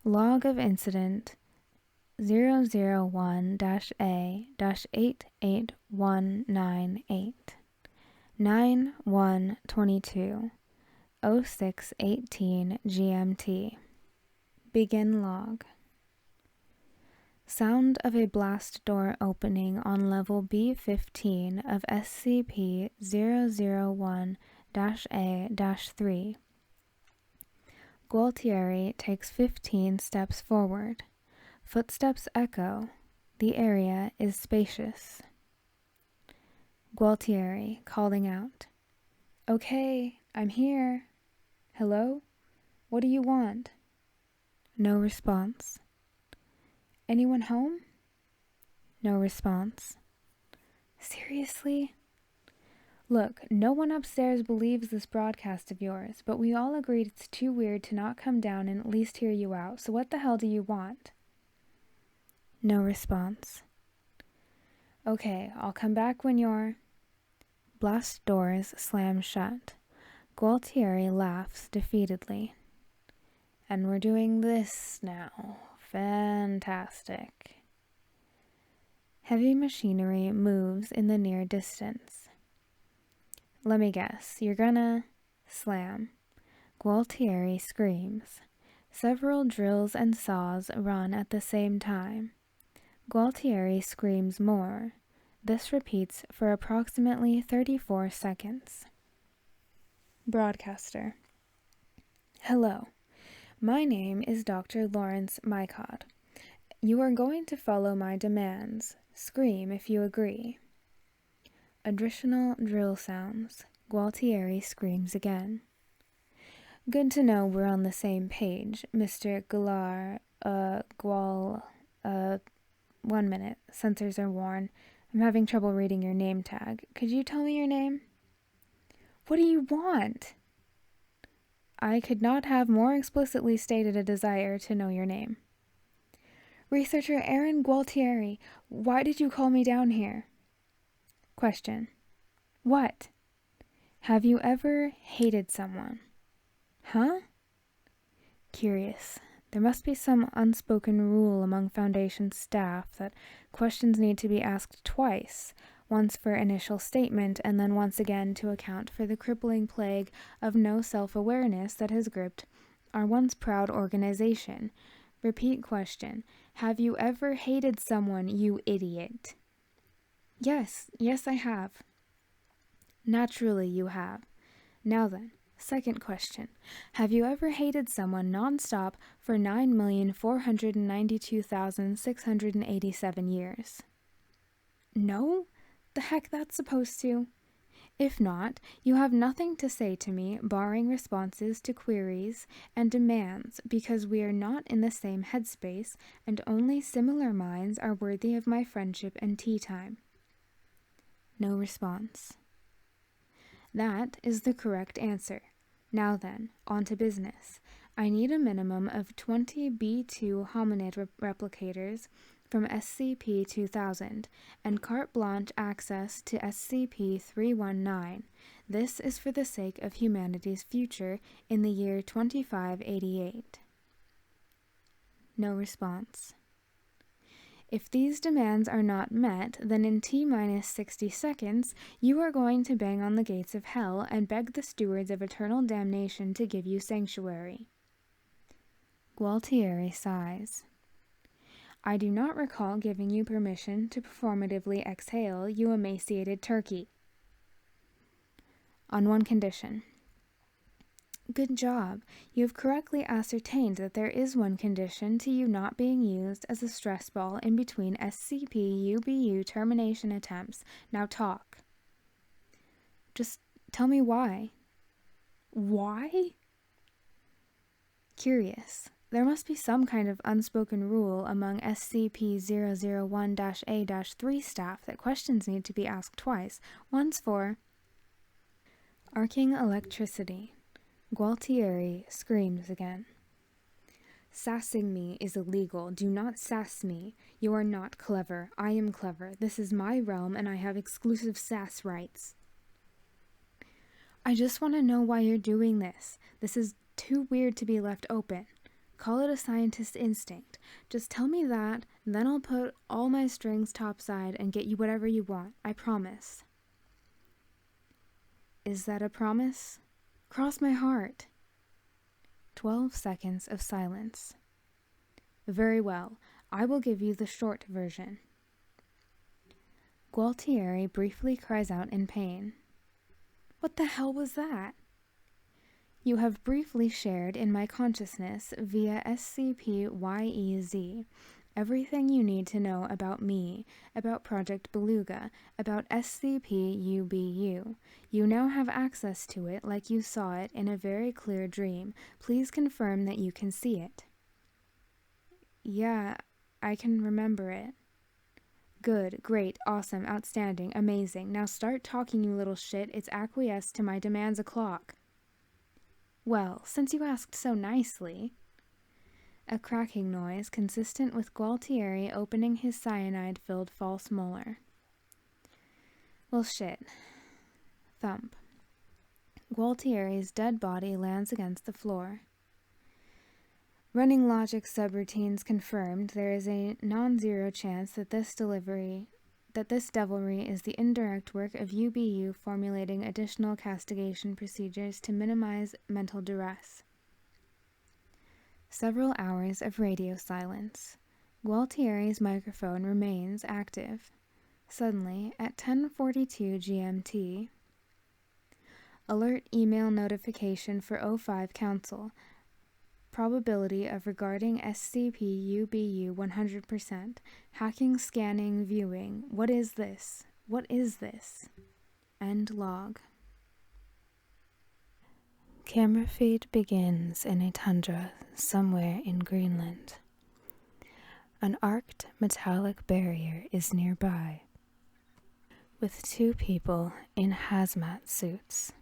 Log of Incident 001-A-88198 9/1/22 06:18 GMT. Begin log. Sound of a blast door opening on level B15 of SCP-001-A-3. Gualtieri takes 15 steps forward. Footsteps echo. The area is spacious. Gualtieri calling out. Okay, I'm here. Hello? What do you want? No response. Anyone home? No response. Seriously? Look, no one upstairs believes this broadcast of yours, but we all agreed it's too weird to not come down and at least hear you out, so what the hell do you want? No response. Okay, I'll come back when you're... Blast doors slam shut. Gualtieri laughs defeatedly. And we're doing this now. Fantastic. Heavy machinery moves in the near distance. Let me guess, you're gonna... Slam. Gualtieri screams. Several drills and saws run at the same time. Gualtieri screams more. This repeats for approximately 34 seconds. Broadcaster. Hello. My name is Dr. Lawrence Mycott. You are going to follow my demands. Scream if you agree. Additional drill sounds. Gualtieri screams again. Good to know we're on the same page, Mr. Galar, 1 minute. Sensors are worn. I'm having trouble reading your name tag. Could you tell me your name? What do you want? I could not have more explicitly stated a desire to know your name. Researcher Aaron Gualtieri, why did you call me down here? Question. What? Have you ever hated someone? Huh? Curious. There must be some unspoken rule among Foundation staff that questions need to be asked twice, once for initial statement and then once again to account for the crippling plague of no self-awareness that has gripped our once proud organization. Repeat question. Have you ever hated someone, you idiot? Yes, I have. Naturally you have. Now then, second question. Have you ever hated someone non-stop for 9,492,687 years? No? The heck that's supposed to? If not, you have nothing to say to me barring responses to queries and demands because we are not in the same headspace and only similar minds are worthy of my friendship and tea time. No response. That is the correct answer. Now then, on to business. I need a minimum of 20 B2 hominid replicators from SCP-2000 and carte blanche access to SCP-319. This is for the sake of humanity's future in the year 2588. No response. If these demands are not met, then in T-minus 60 seconds, you are going to bang on the gates of hell and beg the stewards of eternal damnation to give you sanctuary. Gualtieri sighs. I do not recall giving you permission to performatively exhale, you emaciated turkey. On one condition. Good job. You have correctly ascertained that there is one condition to you not being used as a stress ball in between SCP-UBU termination attempts. Now talk. Just tell me why. Why? Curious. There must be some kind of unspoken rule among SCP-001-A-3 staff that questions need to be asked twice. Once for arcing electricity. Gualtieri screams again. Sassing me is illegal. Do not sass me. You are not clever. I am clever. This is my realm and I have exclusive sass rights. I just want to know why you're doing this. This is too weird to be left open. Call it a scientist instinct. Just tell me that, then I'll put all my strings topside and get you whatever you want. I promise. Is that a promise? Cross my heart. 12 seconds of silence. Very well. I will give you the short version. Gualtieri briefly cries out in pain. What the hell was that? You have briefly shared in my consciousness via SCP-YEZ everything you need to know about me, about Project Beluga, about SCP-UBU. You now have access to it like you saw it in a very clear dream. Please confirm that you can see it. Yeah, I can remember it. Good, great, awesome, outstanding, amazing. Now start talking, you little shit. It's acquiesced to my demands o'clock. Well, since you asked so nicely. A cracking noise consistent with Gualtieri opening his cyanide-filled false molar. Well, shit. Thump. Gualtieri's dead body lands against the floor. Running logic subroutines confirmed there is a non-zero chance that this devilry is the indirect work of UBU formulating additional castigation procedures to minimize mental duress. Several hours of radio silence. Gualtieri's microphone remains active. Suddenly, at 10:42 GMT, alert email notification for O5 Council. Probability of regarding SCP-UBU 100%. Hacking, scanning, viewing. What is this? What is this? End log. Camera feed begins in a tundra somewhere in Greenland. An arced metallic barrier is nearby, with two people in hazmat suits.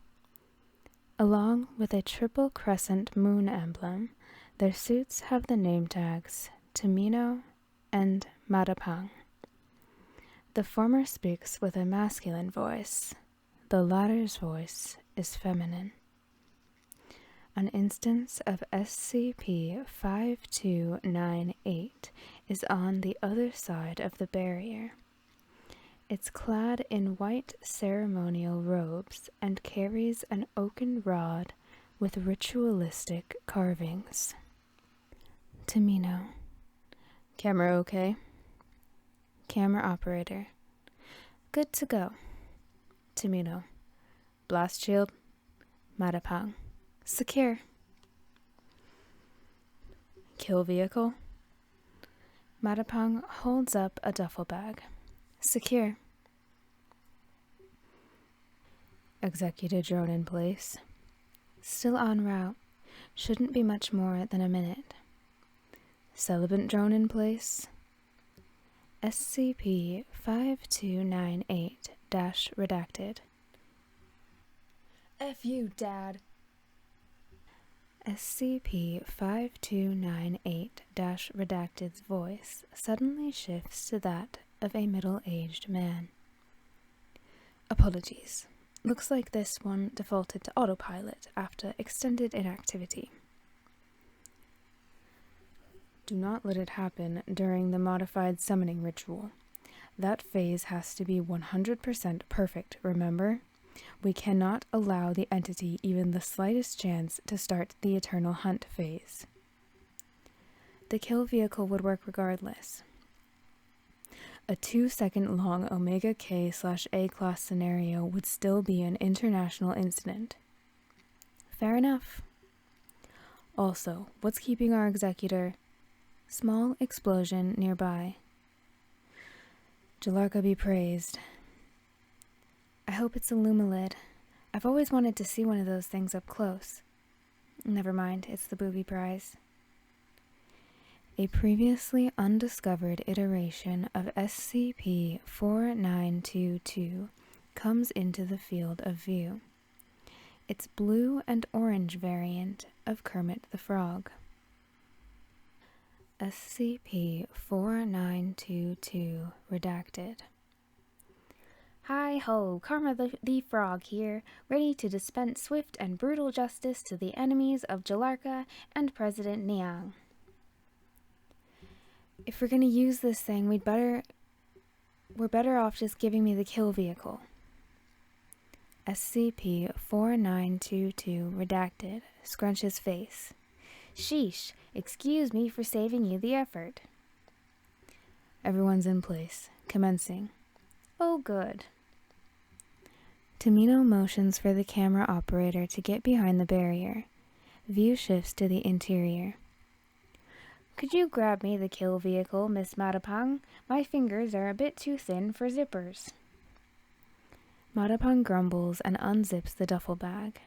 Along with a triple crescent moon emblem, their suits have the name tags Tamino and Madapang. The former speaks with a masculine voice. The latter's voice is feminine. An instance of SCP-5298 is on the other side of the barrier. It's clad in white ceremonial robes and carries an oaken rod with ritualistic carvings. Tamino. Camera okay? Camera operator. Good to go. Tamino. Blast shield. Madapang. Secure. Kill vehicle. Madapang holds up a duffel bag. Secure. Executed drone in place. Still en route. Shouldn't be much more than a minute. Celibate drone in place. SCP-5298-redacted. F you, Dad. SCP-5298-Redacted's voice suddenly shifts to that of a middle-aged man. Apologies. Looks like this one defaulted to autopilot after extended inactivity. Do not let it happen during the modified summoning ritual. That phase has to be 100% perfect, remember? We cannot allow the entity even the slightest chance to start the Eternal Hunt phase. The kill vehicle would work regardless. A 2-second long Omega K/A class scenario would still be an international incident. Fair enough. Also, what's keeping our executor? Small explosion nearby. Jalarka be praised. I hope it's a Lumalid. I've always wanted to see one of those things up close. Never mind, it's the booby prize. A previously undiscovered iteration of SCP-4922 comes into the field of view. Its blue and orange variant of Kermit the Frog. SCP-4922 Redacted. Hi-ho, Karma the Frog here, ready to dispense swift and brutal justice to the enemies of Jalarka and President Niang. If we're gonna use this thing, we're better off just giving me the kill vehicle. SCP-4922 Redacted scrunches face. Sheesh, excuse me for saving you the effort. Everyone's in place. Commencing. Oh, good. Tamino motions for the camera operator to get behind the barrier. View shifts to the interior. Could you grab me the kill vehicle, Miss Matapang? My fingers are a bit too thin for zippers. Matapang grumbles and unzips the duffel bag.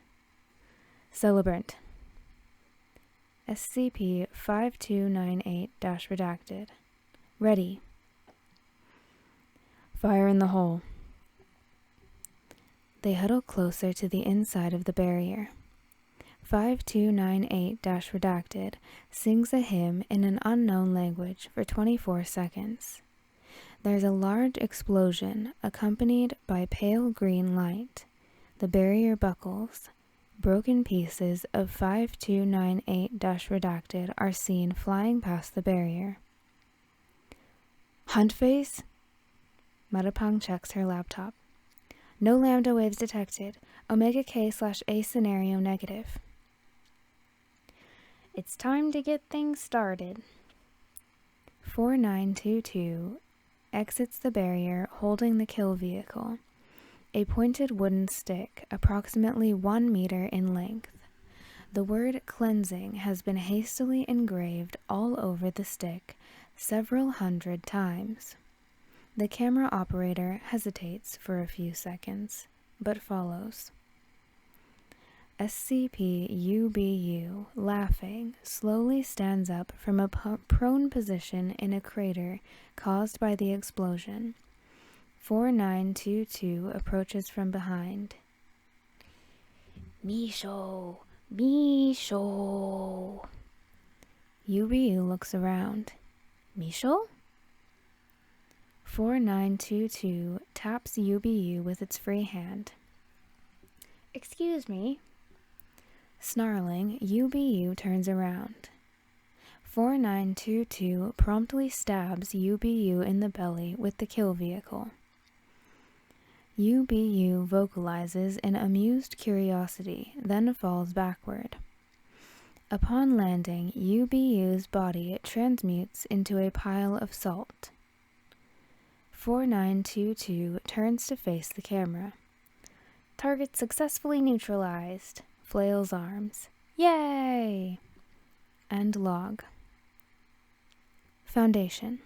Celebrant. SCP-5298-Redacted. Ready. Fire in the hole. They huddle closer to the inside of the barrier. 5298-Redacted sings a hymn in an unknown language for 24 seconds. There's a large explosion accompanied by pale green light. The barrier buckles. Broken pieces of 5298-Redacted are seen flying past the barrier. Hunt phase? Matapang checks her laptop. No lambda waves detected. Omega K/A scenario negative. It's time to get things started. 4922 exits the barrier holding the kill vehicle, a pointed wooden stick approximately 1 meter in length. The word cleansing has been hastily engraved all over the stick several hundred times. The camera operator hesitates for a few seconds, but follows. SCP-UBU, laughing, slowly stands up from a prone position in a crater caused by the explosion. 4922 approaches from behind. Misho! Misho! UBU looks around. Misho? 4922 taps UBU with its free hand. Excuse me. Snarling, UBU turns around. 4922 promptly stabs UBU in the belly with the kill vehicle. UBU vocalizes in amused curiosity, then falls backward. Upon landing, UBU's body transmutes into a pile of salt. 4922 turns to face the camera. Target successfully neutralized. Flails arms. Yay! End log. Foundation.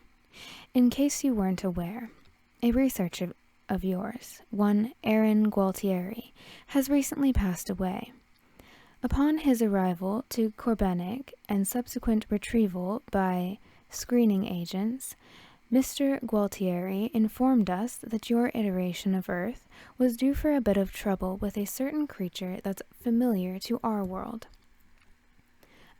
In case you weren't aware, a researcher of yours, one Aaron Gualtieri, has recently passed away. Upon his arrival to Corbenic and subsequent retrieval by screening agents, Mr. Gualtieri informed us that your iteration of Earth was due for a bit of trouble with a certain creature that's familiar to our world.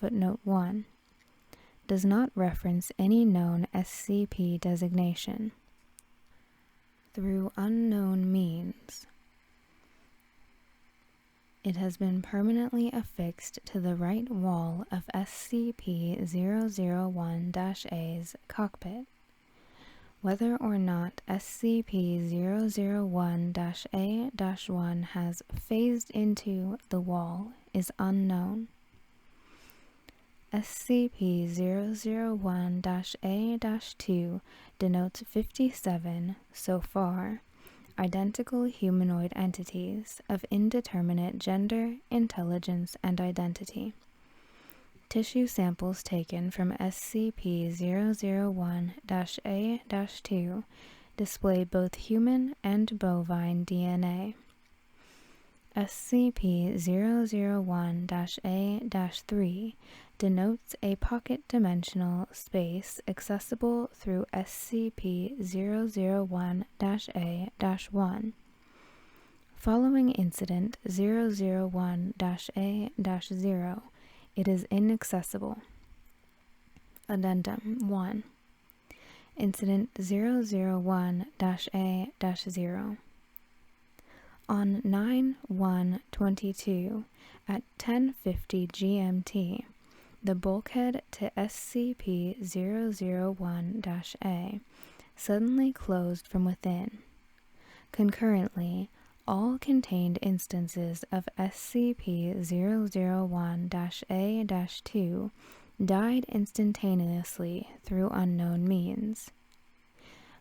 footnote 1, does not reference any known SCP designation. Through unknown means, it has been permanently affixed to the right wall of SCP-001-A's cockpit. Whether or not SCP-001-A-1 has phased into the wall is unknown. SCP-001-A-2 denotes 57, so far, identical humanoid entities of indeterminate gender, intelligence, and identity. Tissue samples taken from SCP-001-A-2 display both human and bovine DNA. SCP-001-A-3 denotes a pocket-dimensional space accessible through SCP-001-A-1. Following Incident 001-A-0, it is inaccessible. Addendum 1. Incident 001-A-0. On 9/1/22 at 10:50 GMT, the bulkhead to SCP-001-A suddenly closed from within. Concurrently, all contained instances of SCP-001-A-2 died instantaneously through unknown means.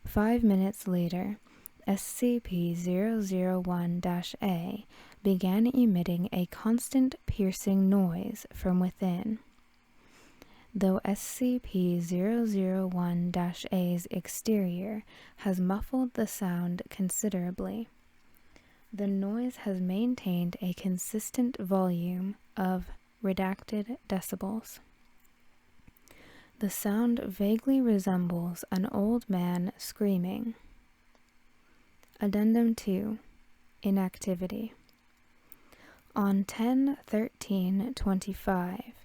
5 minutes later, SCP-001-A began emitting a constant piercing noise from within. Though SCP-001-A's exterior has muffled the sound considerably, the noise has maintained a consistent volume of redacted decibels. The sound vaguely resembles an old man screaming. Addendum 2. Inactivity. On 10/13/25,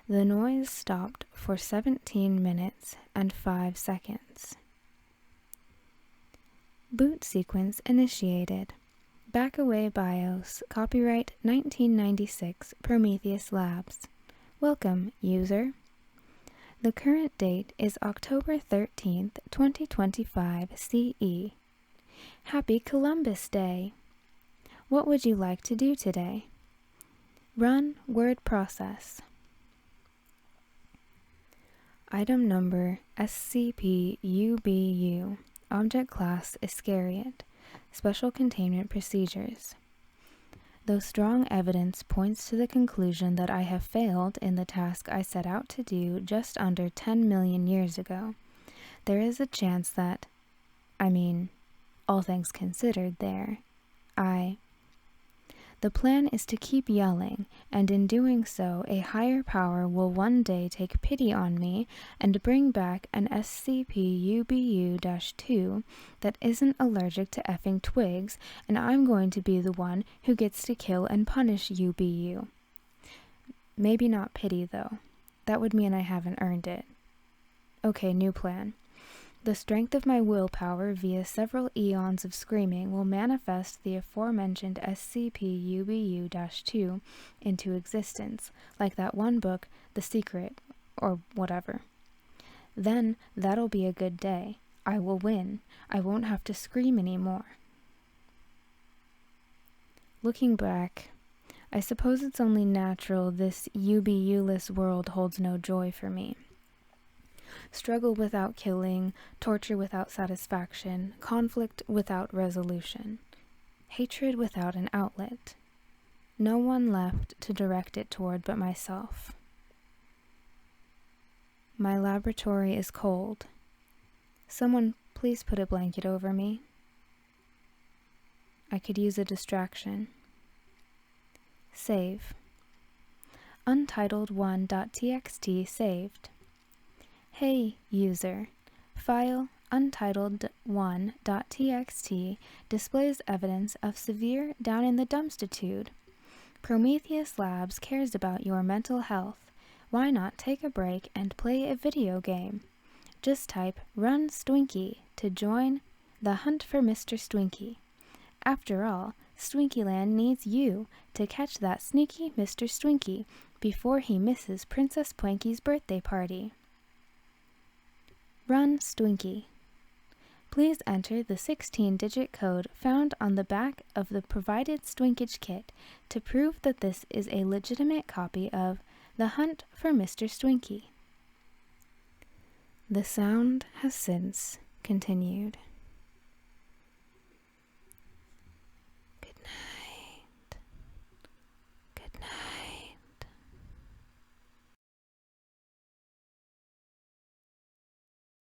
the noise stopped for 17 minutes and 5 seconds. Boot sequence initiated. Backaway BIOS, copyright 1996, Prometheus Labs. Welcome, user. The current date is October 13th, 2025 CE. Happy Columbus Day! What would you like to do today? Run word process. Item number SCP-UBU, Object Class Iscariot, Special Containment Procedures. Though strong evidence points to the conclusion that I have failed in the task I set out to do just under 10 million years ago, there is a chance that, all things considered the plan is to keep yelling, and in doing so, a higher power will one day take pity on me and bring back an SCP-UBU-2 that isn't allergic to effing twigs, and I'm going to be the one who gets to kill and punish UBU. Maybe not pity, though. That would mean I haven't earned it. Okay, new plan. The strength of my willpower via several eons of screaming will manifest the aforementioned SCP-UBU-2 into existence, like that one book, The Secret, or whatever. Then that'll be a good day. I will win. I won't have to scream anymore. Looking back, I suppose it's only natural this UBU-less world holds no joy for me. Struggle without killing, torture without satisfaction, conflict without resolution, hatred without an outlet. No one left to direct it toward but myself. My laboratory is cold. Someone please put a blanket over me. I could use a distraction. Save. Untitled1.txt saved. Hey, user. File Untitled1.txt displays evidence of severe down in the dumpstitude. Prometheus Labs cares about your mental health. why not take a break and play a video game? Just type Run Stinky to join the hunt for Mr. Stinky. After all, Stinkyland needs you to catch that sneaky Mr. Stinky before he misses Princess Planky's birthday party. Run Stinky. Please enter the 16-digit code found on the back of the provided Stinkage kit to prove that this is a legitimate copy of The Hunt for Mr. Stinky. The sound has since continued.